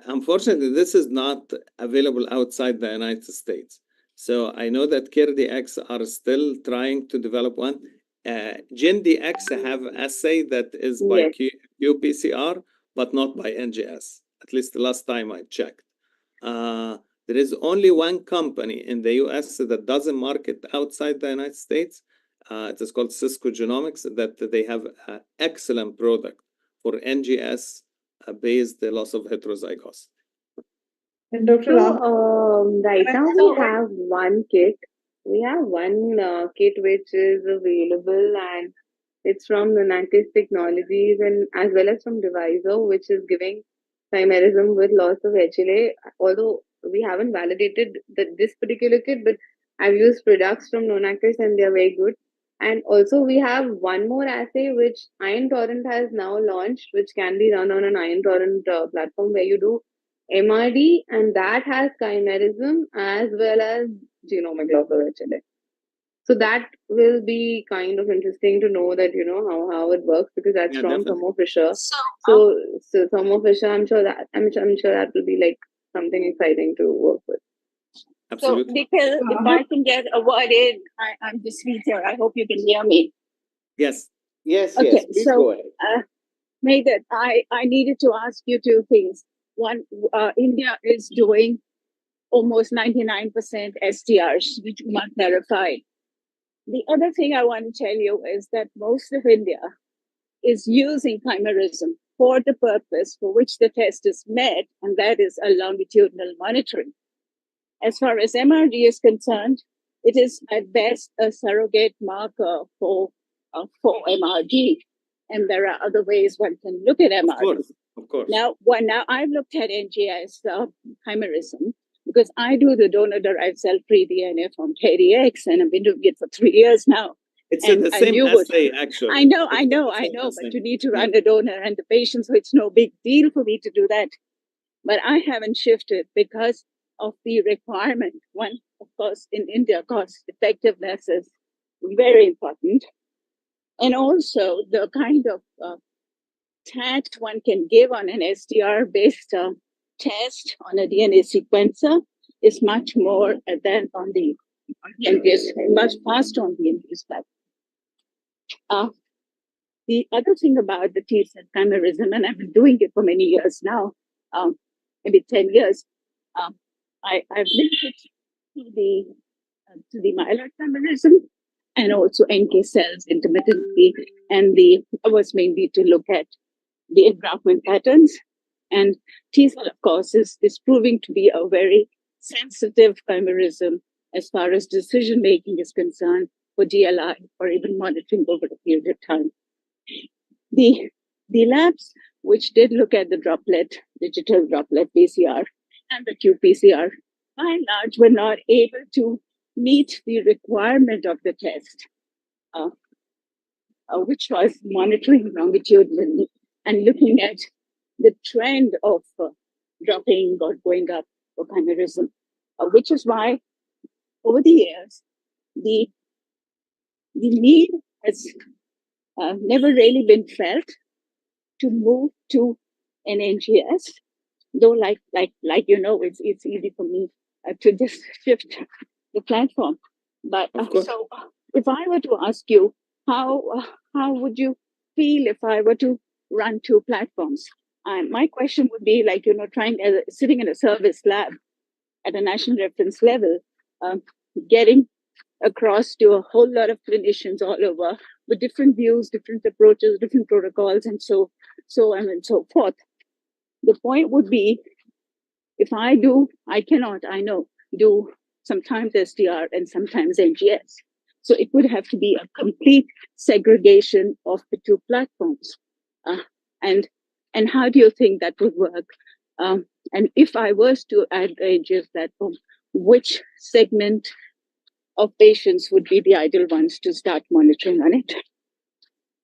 unfortunately, this is not available outside the United States. So I know that CareDX are still trying to develop one. GenDX have assay that is by Yes. qPCR, but not by NGS, at least the last time I checked. There is only one company in the US that doesn't market outside the United States. It is called Cisco Genomics, that they have an excellent product for NGS based the loss of heterozygosity. And Dr. So, Ram, right can I now ask we you one- have one kit. We have one kit which is available, and it's from Lunatis Technologies and as well as from Deviso, which is giving chimerism with loss of HLA. Although we haven't validated this particular kit, but I've used products from Lunatis and they're very good. And also we have one more assay which Iron Torrent has now launched, which can be run on an Iron Torrent platform where you do MRD, and that has chimerism as well as genomic loss of HLA. So that will be kind of interesting to know that how it works, because that's Yeah, from definitely. Thermo Fisher. So, So Thermo Fisher, I'm sure that will be like something exciting to work with. Absolutely. Nikhil, if I can get a word in, I'm just here. I hope you can hear me. Yes. Yes, Okay, yes. Please so go ahead. Megat, I needed to ask you two things. One, India is doing almost 99% STRs, which you must verify. The other thing I want to tell you is that most of India is using chimerism for the purpose for which the test is met, and that is a longitudinal monitoring. As far as MRD is concerned, it is at best a surrogate marker for MRD, and there are other ways one can look at MRD. Of course. Now I've looked at NGS chimerism because I do the donor-derived cell-free DNA from CareDX, and I've been doing it for 3 years now. It's And the same you would- assay, actually. I know, It's the same but assay. you need to Yeah. run the donor and the patient, so it's no big deal for me to do that. But I haven't shifted because of the requirement. One, of course, in India, cost effectiveness is very important. And also the kind of TAT one can give on an SDR-based test on a DNA sequencer is much more than on the NGS, much faster on the NGS platform. The other thing about the T-cell chimerism, and I've been doing it for many years now, maybe 10 years, I've linked it to the myeloid chimerism and also NK cells intermittently. And the was mainly to look at the engraftment patterns. And T-cell, of course, is proving to be a very sensitive chimerism as far as decision making is concerned for DLI or even monitoring over a period of time. The labs which did look at the digital droplet PCR and the qPCR, by and large, were not able to meet the requirement of the test, which was monitoring longitudinally and looking at the trend of dropping or going up for chimerism, which is why over the years the need has never really been felt to move to an NGS, though like it's easy for me to just shift the platform. But so if I were to ask you, how would you feel if I were to run two platforms? My question would be like, sitting in a service lab at a national reference level, getting across to a whole lot of clinicians all over with different views, different approaches, different protocols, and so on and so forth. The point would be, if I know, do sometimes SDR and sometimes NGS. So it would have to be a complete segregation of the two platforms. And how do you think that would work? And if I was to add the NGS platform, which segment of patients would be the ideal ones to start monitoring on it?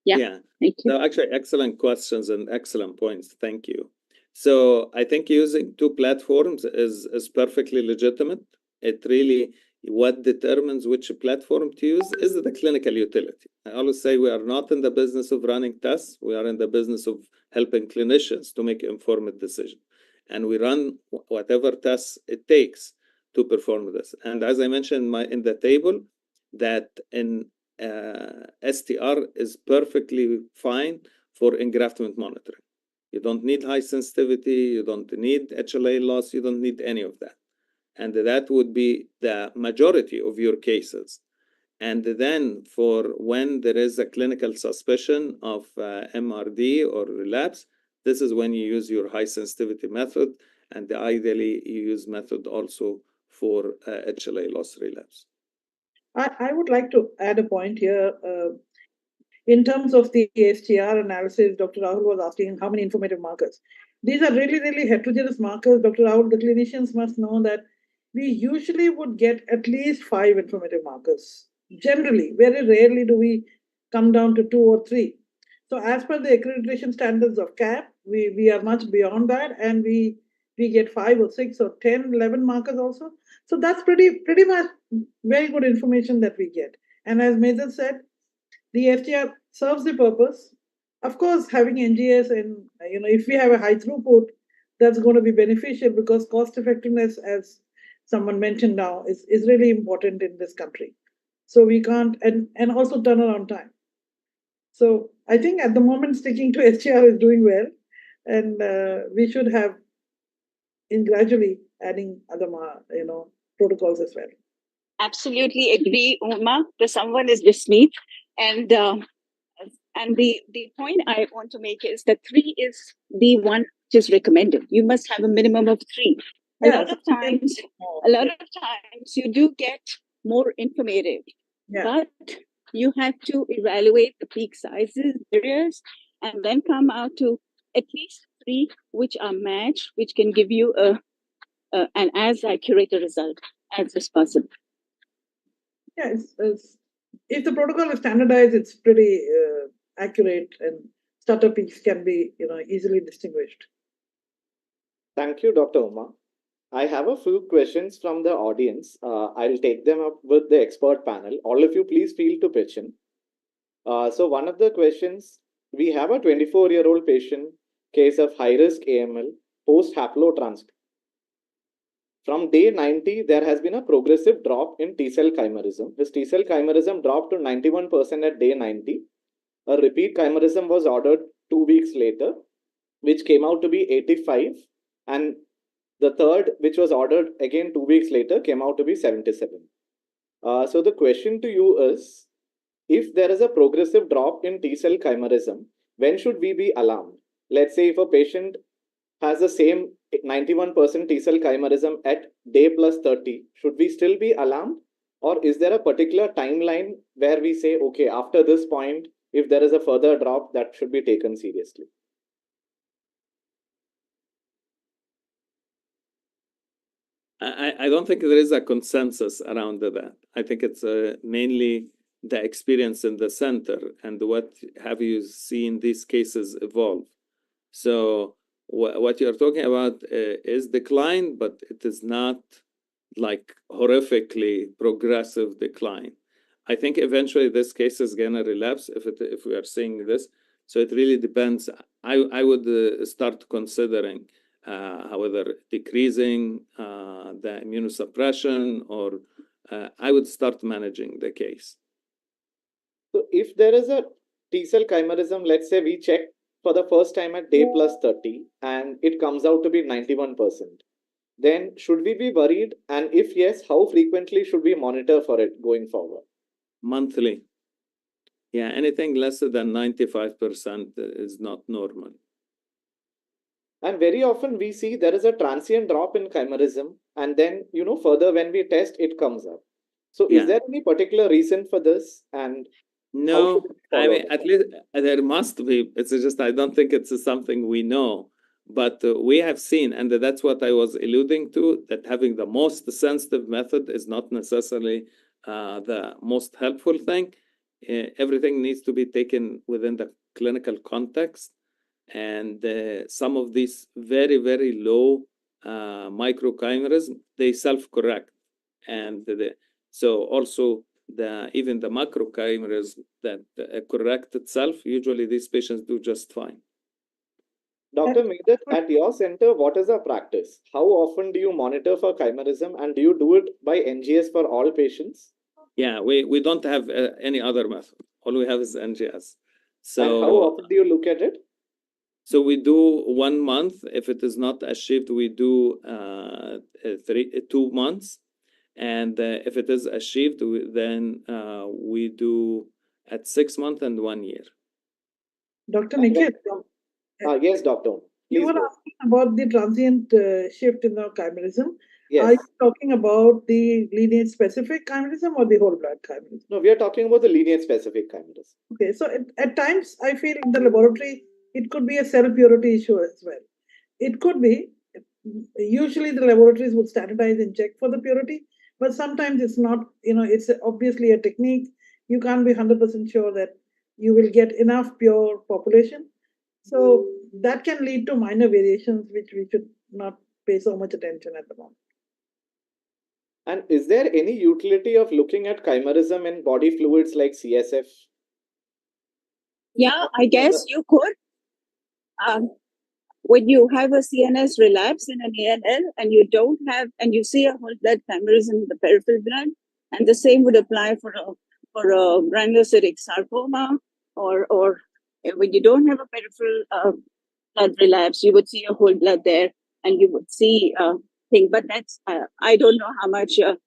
Yeah. Thank you. So actually, excellent questions and excellent points. Thank you. So I think using two platforms is perfectly legitimate. It really What determines which platform to use is the clinical utility. I always say we are not in the business of running tests. We are in the business of helping clinicians to make informed decisions. And we run whatever tests it takes to perform this. And as I mentioned in the table, that in STR is perfectly fine for engraftment monitoring. You don't need high sensitivity, you don't need HLA loss, you don't need any of that. And that would be the majority of your cases. And then for when there is a clinical suspicion of MRD or relapse, this is when you use your high sensitivity method, and ideally you use method also for HLA loss relapse. I would like to add a point here. In terms of the STR analysis, Dr. Rahul was asking how many informative markers. These are really, really heterogeneous markers. Dr. Rahul, the clinicians must know that we usually would get at least 5 informative markers. Generally, very rarely do we come down to 2 or 3. So as per the accreditation standards of CAP, we are much beyond that, and we get 5 or 6 or 10, 11 markers also. So that's pretty much very good information that we get. And as Major said, the STR serves the purpose. Of course, having NGS and if we have a high throughput, that's going to be beneficial because cost effectiveness, as someone mentioned now, is really important in this country. So we can't, and also turnaround time. So I think at the moment sticking to STR is doing well, and we should have in gradually adding other protocols as well. Absolutely agree, Uma. The someone is Jasmeet, and the point I want to make is that 3 is the one which is recommended. You must have a minimum of 3. A lot of times you do get more informative, but you have to evaluate the peak sizes, areas, and then come out to at least 3 which are matched, which can give you an as accurate a result as possible. Yes, if the protocol is standardized, it's pretty accurate, and startup peaks can be easily distinguished. Thank you, Dr. Uma. I have a few questions from the audience. I'll take them up with the expert panel. All of you, please feel to pitch in. So one of the questions, we have a 24-year-old patient, case of high-risk AML, post-haplotransplant. From day 90, there has been a progressive drop in T-cell chimerism. This T-cell chimerism dropped to 91% at day 90. A repeat chimerism was ordered 2 weeks later, which came out to be 85. And the third, which was ordered again 2 weeks later, came out to be 77. So the question to you is, if there is a progressive drop in T-cell chimerism, when should we be alarmed? Let's say if a patient has the same 91% T-cell chimerism at day plus 30, should we still be alarmed? Or is there a particular timeline where we say, okay, after this point, if there is a further drop, that should be taken seriously? I don't think there is a consensus around that. I think it's mainly the experience in the center and what have you seen these cases evolve. So what you're talking about is decline, but it is not like horrifically progressive decline. I think eventually this case is gonna relapse if we are seeing this. So it really depends. I would start considering whether decreasing the immunosuppression, or I would start managing the case. So if there is a T-cell chimerism, let's say we check for the first time at day plus 30 and it comes out to be 91%, then should we be worried? And if yes, how frequently should we monitor for it going forward? Monthly. Yeah, anything less than 95% is not normal. And very often we see there is a transient drop in chimerism, and then further when we test, it comes up. So is there any particular reason for this? And no, I mean, at least there must be. It's just I don't think it's something we know, but we have seen, and that's what I was alluding to, that having the most sensitive method is not necessarily the most helpful thing. Everything needs to be taken within the clinical context, and some of these very, very low microchimerism, they self-correct. And so also even the macrochimeras that correct itself, usually these patients do just fine. Dr. Medat, at your center, what is the practice? How often do you monitor for chimerism, and do you do it by NGS for all patients? Yeah, we don't have any other method. All we have is NGS. So, and how often do you look at it? So we do 1 month. If it is not achieved, we do 2 months. And if it is achieved, then we do at 6 months and 1 year. Dr. Nikhil, Yes, doctor. you Please were go. asking about the transient shift in the chimerism. Yes. Are you talking about the lineage specific chimerism or the whole blood chimerism? No, we are talking about the lineage specific chimerism. Okay, so at times I feel in the laboratory it could be a cell purity issue as well. It could be. Usually the laboratories would standardize and check for the purity, but sometimes it's not. It's obviously a technique. You can't be 100% sure that you will get enough pure population. So that can lead to minor variations, which we should not pay so much attention at the moment. And is there any utility of looking at chimerism in body fluids like CSF? Yeah, I guess you could. When you have a CNS relapse in an ALL and you don't have, and you see a whole blood chimerism in the peripheral blood, and the same would apply for a granulocytic sarcoma, or when you don't have a peripheral blood relapse, you would see a whole blood there, and you would see thing. But that's I don't know how much you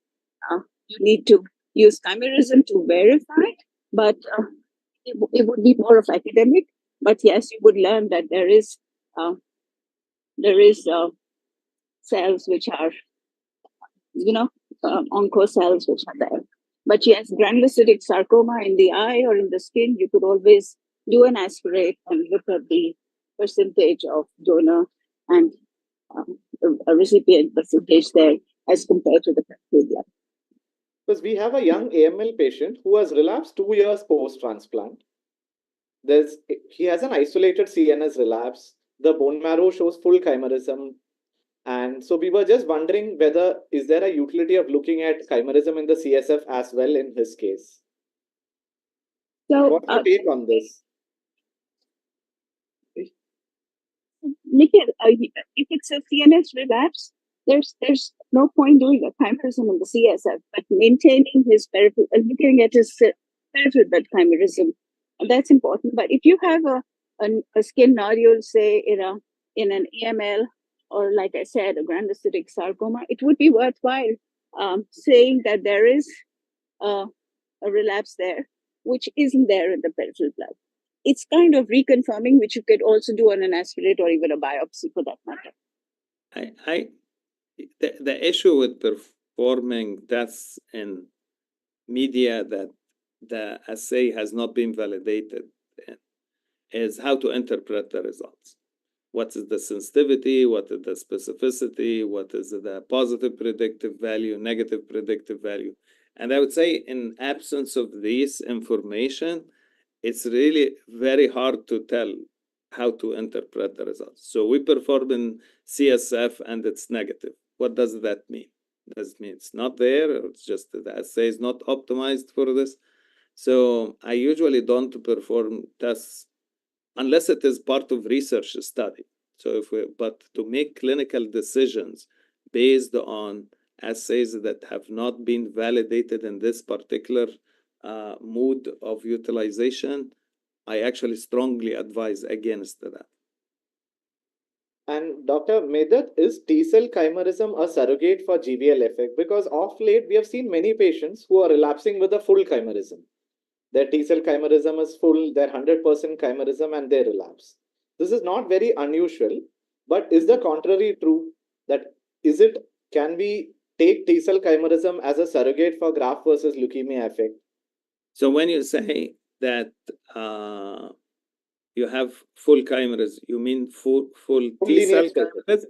need to use chimerism to verify, but it would be more of academic. But yes, you would learn that there is cells which are, onco cells which are there. But yes, granulocytic sarcoma in the eye or in the skin, you could always do an aspirate and look at the percentage of donor and a recipient percentage there as compared to the bacteria. Because we have a young AML patient who has relapsed 2 years post-transplant. He has an isolated CNS relapse. The bone marrow shows full chimerism. And so we were just wondering whether is there a utility of looking at chimerism in the CSF as well in his case? So, what's your take on this? Nikhil, if it's a CNS relapse, there's no point doing a chimerism in the CSF, but maintaining his peripheral, looking at his peripheral blood chimerism, that's important. But if you have a skin nodule, say in an AML, or like I said, a granulocytic sarcoma, it would be worthwhile saying that there is a relapse there, which isn't there in the peripheral blood. It's kind of reconfirming, which you could also do on an aspirate or even a biopsy for that matter. The issue with performing tests in media that the assay has not been validated is how to interpret the results. What is the sensitivity? What is the specificity? What is the positive predictive value, negative predictive value? And I would say in absence of this information, it's really very hard to tell how to interpret the results. So we perform in CSF and it's negative. What does that mean? Does it mean it's not there, or it's just that the assay is not optimized for this? So I usually don't perform tests unless it is part of research study. So but to make clinical decisions based on assays that have not been validated in this particular mode of utilization, I actually strongly advise against that. And Dr. Medat, is T-cell chimerism a surrogate for GVL effect? Because of late, we have seen many patients who are relapsing with a full chimerism. Their T-cell chimerism is full, their 100% chimerism, and they relapse. This is not very unusual, but is the contrary true? That can we take T-cell chimerism as a surrogate for graft versus leukemia effect? So when you say that you have full chimerism, you mean full T-cell chimerism?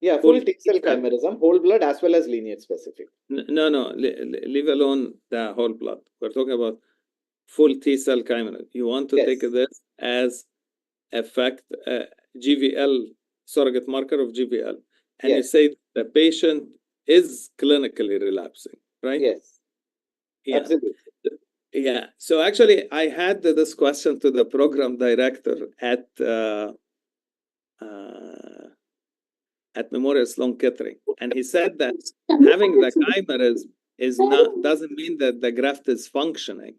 Yeah, full T-cell chimerism, whole blood as well as lineage specific. No, leave alone the whole blood. We're talking about full T-cell chimerism. You want to take this as effect GVL, surrogate marker of GVL. And you say the patient is clinically relapsing, right? Yes, Yeah. absolutely. Yeah. So actually, I had this question to the program director at Memorial Sloan Kettering, and he said that having the chimerism is not doesn't mean that the graft is functioning.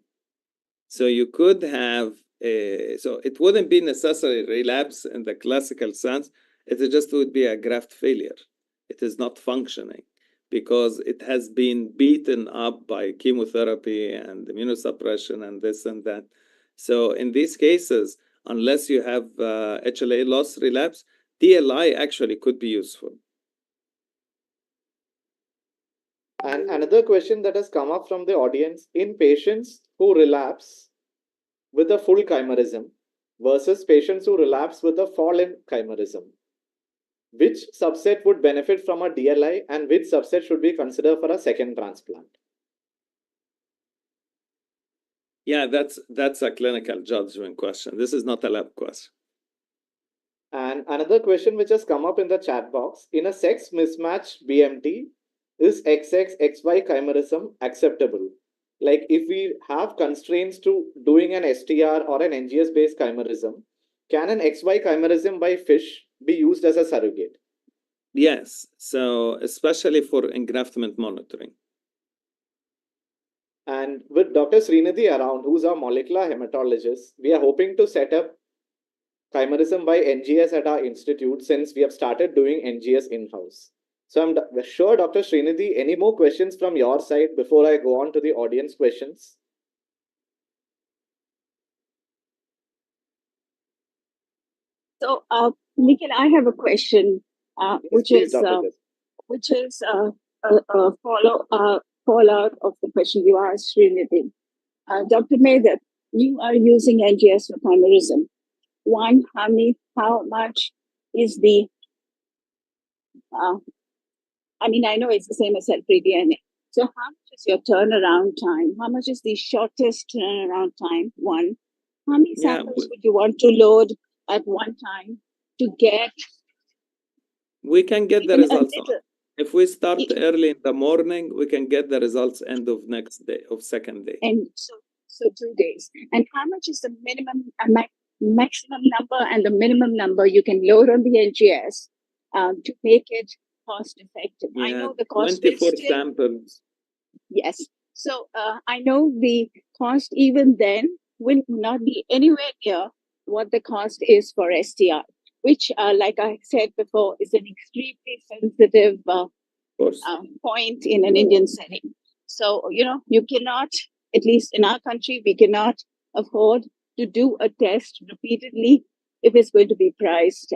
So you could have so it wouldn't be necessarily relapse in the classical sense. It just would be a graft failure. It is not functioning because it has been beaten up by chemotherapy and immunosuppression and this and that. So in these cases, unless you have HLA loss relapse, TLI actually could be useful. And another question that has come up from the audience, in patients who relapse with a full chimerism versus patients who relapse with a fallen chimerism, which subset would benefit from a DLI and which subset should be considered for a second transplant? Yeah, that's a clinical judgment question. This is not a lab question. And another question which has come up in the chat box, in a sex mismatch BMT, is XXXY chimerism acceptable? Like if we have constraints to doing an STR or an NGS based chimerism, can an XY chimerism by fish be used as a surrogate? Yes, so especially for engraftment monitoring. And with Dr. Srinidhi around, who's our molecular hematologist, we are hoping to set up chimerism by NGS at our institute since we have started doing NGS in-house. So I'm sure, Dr. Srinidhi, any more questions from your side before I go on to the audience questions? So, Nikhil, I have a question, Yes, which please, is Dr. a fallout of the question you asked, Srinidhi. Dr. Medha, you are using NGS for chimerism. One, how much is the, I mean, I know it's the same as cell-free DNA. So how much is your turnaround time? How much is the shortest turnaround time? One, how many samples would you want to load at one time to get? We can get the results. If we start early in the morning, we can get the results end of next day, of second day. And so 2 days. And how much is the minimum, maximum number and the minimum number you can load on the NGS to make it cost effective? Yeah, I know the cost 24 samples. Yes. So I know the cost even then will not be anywhere near what the cost is for STR, which, like I said before, is an extremely sensitive point in an Indian setting. So, you cannot, at least in our country, we cannot afford to do a test repeatedly if it's going to be priced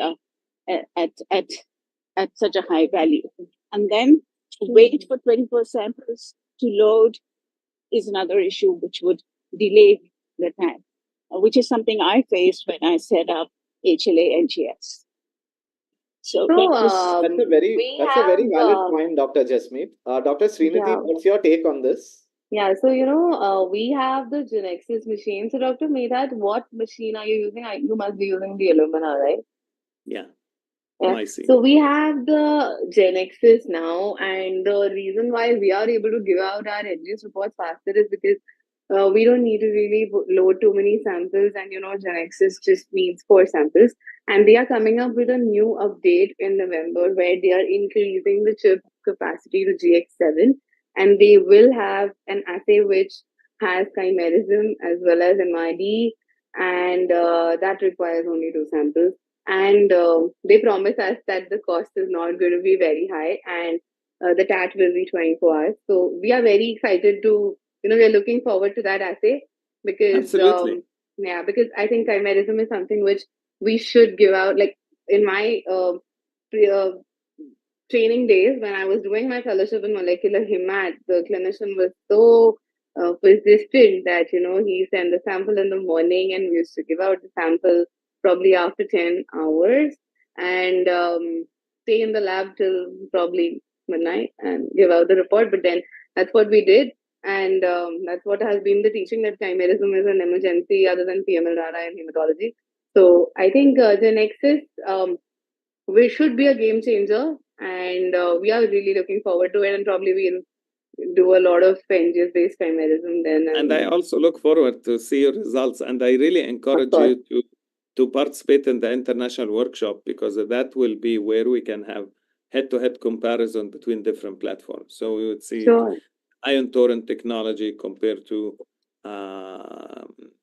at such a high value. And then wait for 24 samples to load is another issue which would delay the time, which is something I faced when I set up HLA NGS. So that's a very valid point, Dr. Jasmeet. Dr. Srinidhi, what's your take on this? Yeah, so we have the Genexus machine. So Dr. Medhat, what machine are you using? You must be using the Illumina, right? Yeah. So we have the Genexus now, and the reason why we are able to give out our NGS reports faster is because we don't need to really load too many samples, and Genexus just needs 4 samples. And they are coming up with a new update in November where they are increasing the chip capacity to GX7, and they will have an assay which has chimerism as well as MID, and that requires only 2 samples. And they promise us that the cost is not going to be very high, and the TAT will be 24 hours. So we are very excited to, we are looking forward to that assay because, because I think chimerism is something which we should give out. Like in my training days when I was doing my fellowship in molecular hemat, the clinician was so persistent that he sent the sample in the morning, and we used to give out the sample probably after 10 hours and stay in the lab till probably midnight and give out the report. But then that's what we did, and that's what has been the teaching, that chimerism is an emergency other than PML RI and hematology. So I think the Nexus we should be a game changer and we are really looking forward to it, and probably we'll do a lot of NGS-based chimerism then. And I also look forward to see your results. And I really encourage course. you to participate in the international workshop, because that will be where we can have head-to-head comparison between different platforms. So we would see Sure. ion torrent technology compared to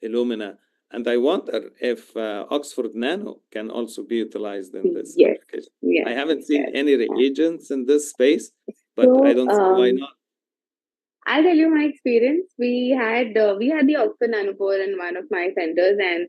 Illumina. And I wonder if Oxford Nano can also be utilized in this Yes. application. Yes. I haven't seen yes, any yes. reagents in this space, but I So, don't see why not. I'll tell you my experience. We had the Oxford Nanopore in one of my centers, and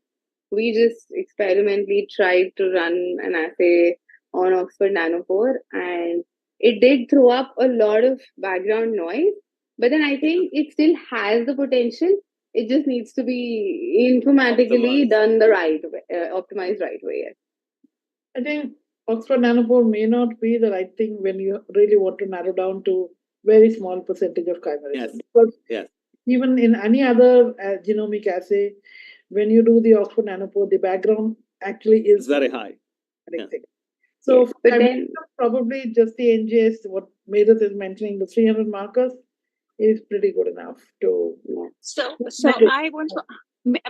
we just experimentally tried to run an assay on Oxford Nanopore, and it did throw up a lot of background noise. But then I think it still has the potential. It just needs to be informatically Optimized. done the right way, optimized right way. Yes. I think Oxford Nanopore may not be the right thing when you really want to narrow down to very small percentage of chimerism. Yes. Because Yes. even in any other genomic assay, when you do the Oxford Nanopore, the background actually It's is very high. Yeah. anything. So Yes, for but chimerism, then probably just the NGS, what Meredith is mentioning, the 300 markers, is pretty good enough to. yeah. So Metric. I want to,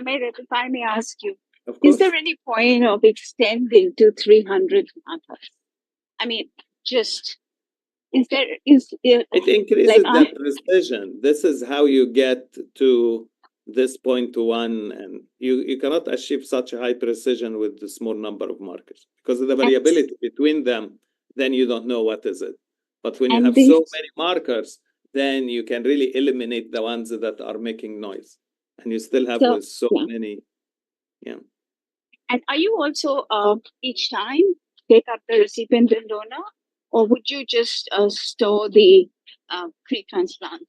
Meredith, if I may ask you, Of is course. there any point of extending to 300 markers? I mean, just is there It increases like the precision. This is how you get to this 0.1, and you cannot achieve such a high precision with the small number of markers, because of the variability between them. Then you don't know what is it. But when you And have these- so many markers, then you can really eliminate the ones that are making noise, and you still have So, with so yeah. many. Yeah. And are you also each time take up the recipient and donor, or would you just store the pre-transplant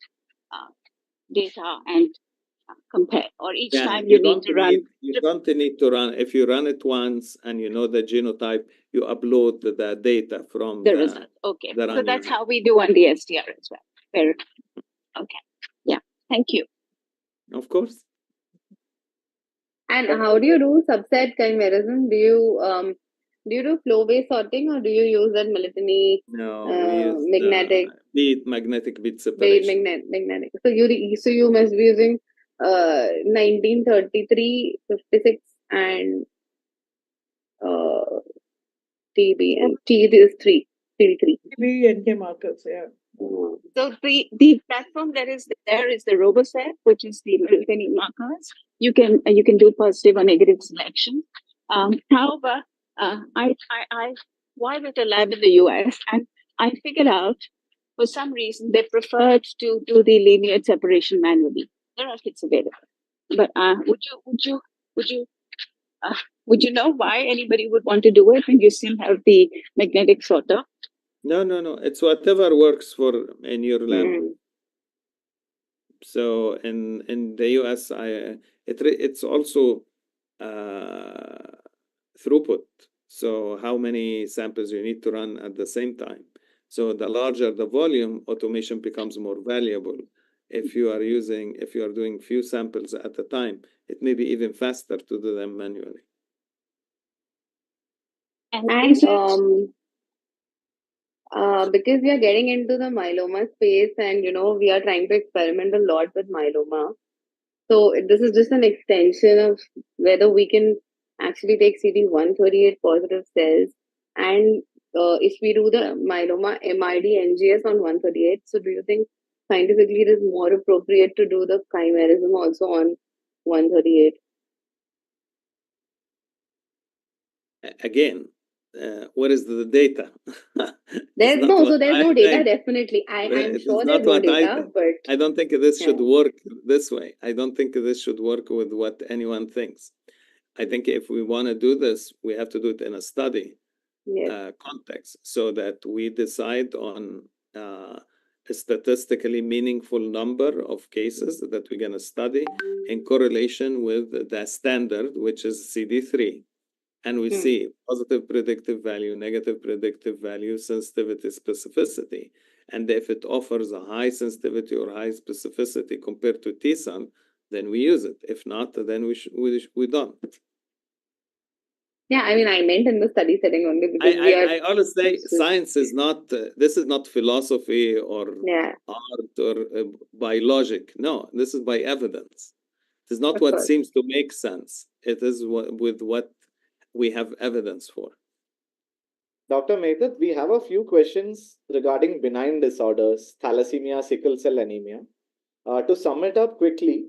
data and compare, or each Yeah, time you need don't to run? you don't need to run. If you run it once and you know the genotype, you upload the data from the result. Okay, the so run that's unit. how we do on the SDR as well. Fair enough. Okay, yeah, thank you. Of course. And how do you do subset chimerism? Do you do flow-based sorting, or do you use that Militany No, we use magnetic magnetic bead bead separation. magnetic? So you must be using 1933, 56, and TB, and T is 3, TD3. TB NK markers, yeah. So the platform that is there is the RoboSet, which is the Militany markers. You can do positive or negative selection. However, I was at a lab in the US, and I figured out for some reason they preferred to do the linear separation manually. There are kits available, but would you know why anybody would want to do it when you still have the magnetic sorter? No. It's whatever works for in your lab. Mm. So in the US, it's also throughput. So how many samples you need to run at the same time. So the larger the volume, automation becomes more valuable. If you are doing few samples at a time, it may be even faster to do them manually. And And is it because we are getting into the myeloma space, and we are trying to experiment a lot with myeloma. So this is just an extension of whether we can actually take CD138 positive cells, and if we do the myeloma MID NGS on 138, so do you think scientifically it is more appropriate to do the chimerism also on 138? Again, where is the data? There's no data, definitely. I'm It sure is there's not no what I data, think. but I don't think this should yeah. work this way. I don't think this should work with what anyone thinks. I think if we want to do this, we have to do it in a study Yes. context, so that we decide on a statistically meaningful number of cases that we're going to study in correlation with the standard, which is CD3. And we see positive predictive value, negative predictive value, sensitivity, specificity. And if it offers a high sensitivity or high specificity compared to T cell, then we use it. If not, then we don't. Yeah, I mean, I meant in the study setting only because we are. I always say science is not, this is not philosophy or Yeah, art or by logic. No, this is by evidence. It is not of what course. seems to make sense. It is with what we have evidence for. Dr. Meghdat, we have a few questions regarding benign disorders, thalassemia, sickle cell anemia. To sum it up quickly,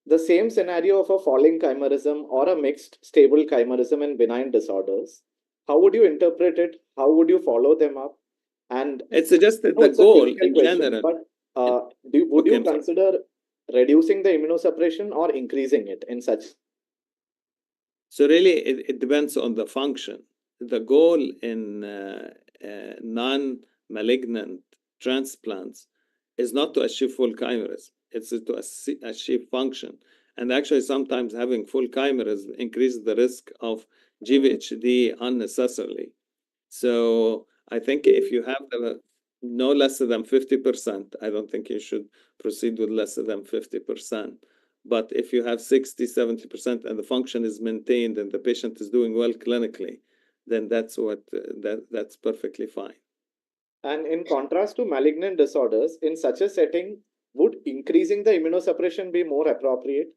the same scenario of a falling chimerism or a mixed stable chimerism in benign disorders, how would you interpret it? How would you follow them up? And It's just that no, the it's a goal clinical in question, general. but it- would okay, you I'm sorry. consider reducing the immunosuppression or increasing it in such? So really, it depends on the function. The goal in non-malignant transplants is not to achieve full chimerism. It's to achieve function. And actually, sometimes having full chimerism increases the risk of GVHD unnecessarily. So I think if you have no less than 50%, I don't think you should proceed with less than 50%. But if you have 60, 70% and the function is maintained and the patient is doing well clinically, then that's that's perfectly fine. And in contrast to malignant disorders, in such a setting, would increasing the immunosuppression be more appropriate?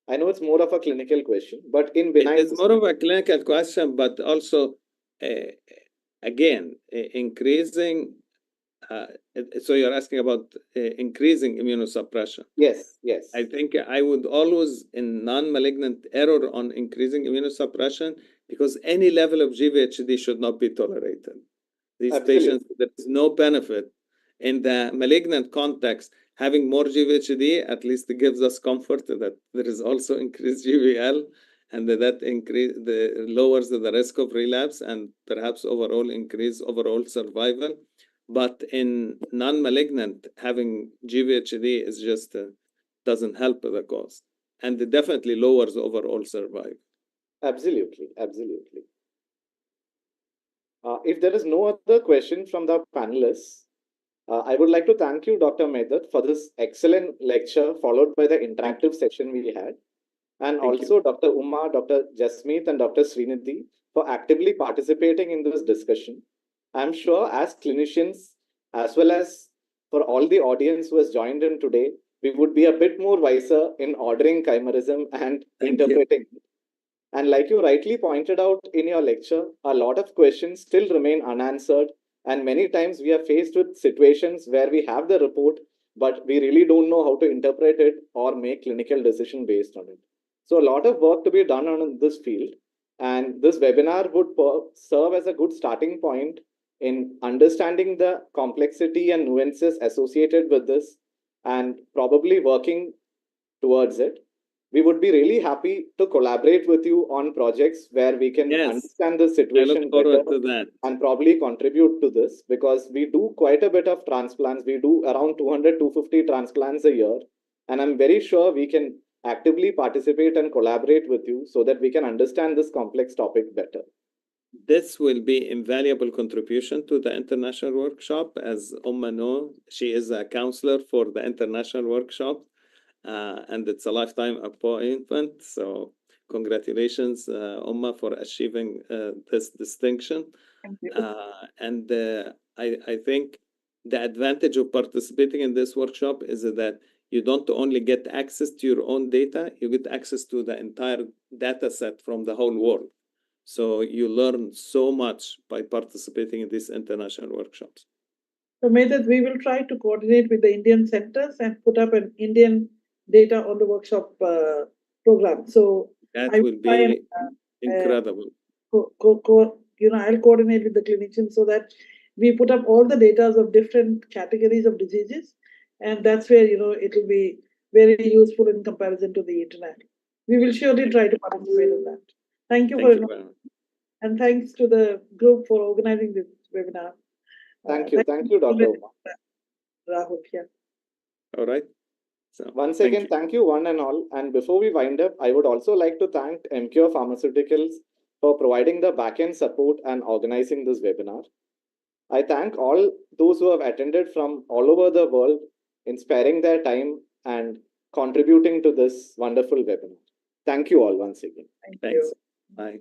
I know it's more of a clinical question, but in It benign, is more of a clinical question, but also, again, increasing. So you're asking about increasing immunosuppression. yes, yes, I think I would always, in non-malignant, error on increasing immunosuppression because any level of GVHD should not be tolerated. These absolutely. patients, there is no benefit. In the malignant context, having more GVHD at least gives us comfort that there is also increased GVL and that increase lowers the risk of relapse and perhaps overall increase overall survival. But in non-malignant, having GVHD is just doesn't help the cause, and it definitely lowers overall survival. Absolutely, absolutely. If there is no other question from the panelists, I would like to thank you, Dr. Mehdad, for this excellent lecture, followed by the interactive session we had. And Thank you. also Dr. Uma, Dr. Jasmeet, and Dr. Srinidhi for actively participating in this discussion. I'm sure as clinicians, as well as for all the audience who has joined in today, we would be a bit more wiser in ordering chimerism and Thank you. interpreting it. And like you rightly pointed out in your lecture, a lot of questions still remain unanswered. And many times we are faced with situations where we have the report, but we really don't know how to interpret it or make clinical decision based on it. So a lot of work to be done on this field. And this webinar would serve as a good starting point in understanding the complexity and nuances associated with this and probably working towards it. We would be really happy to collaborate with you on projects where we can Yes, understand the I look situation forward better to that. and probably contribute to this because we do quite a bit of transplants. We do around 200, 250 transplants a year. And I'm very sure we can actively participate and collaborate with you so that we can understand this complex topic better. This will be invaluable contribution to the international workshop. As Umma knows, she is a counselor for the international workshop, and it's a lifetime appointment. So congratulations, Umma, for achieving this distinction. Thank you. And I think the advantage of participating in this workshop is that you don't only get access to your own data, you get access to the entire data set from the whole world. So you learn so much by participating in these international workshops. So, Mehdad, we will try to coordinate with the Indian centers and put up an Indian data on the workshop program. So That I will will try and be incredible. I'll coordinate with the clinicians so that we put up all the data of different categories of diseases, and that's where it will be very useful in comparison to the internet. We will surely try to participate in that. Thank you Thank for you very much. and thanks to the group for organizing this webinar. Thank you, Dr. Uma. Rahul. Yeah. All right. So Once thank again, you. thank you one and all. And before we wind up, I would also like to thank Emcure Pharmaceuticals for providing the backend support and organizing this webinar. I thank all those who have attended from all over the world in sparing their time and contributing to this wonderful webinar. Thank you all once again. Thank Thanks. you. Bye.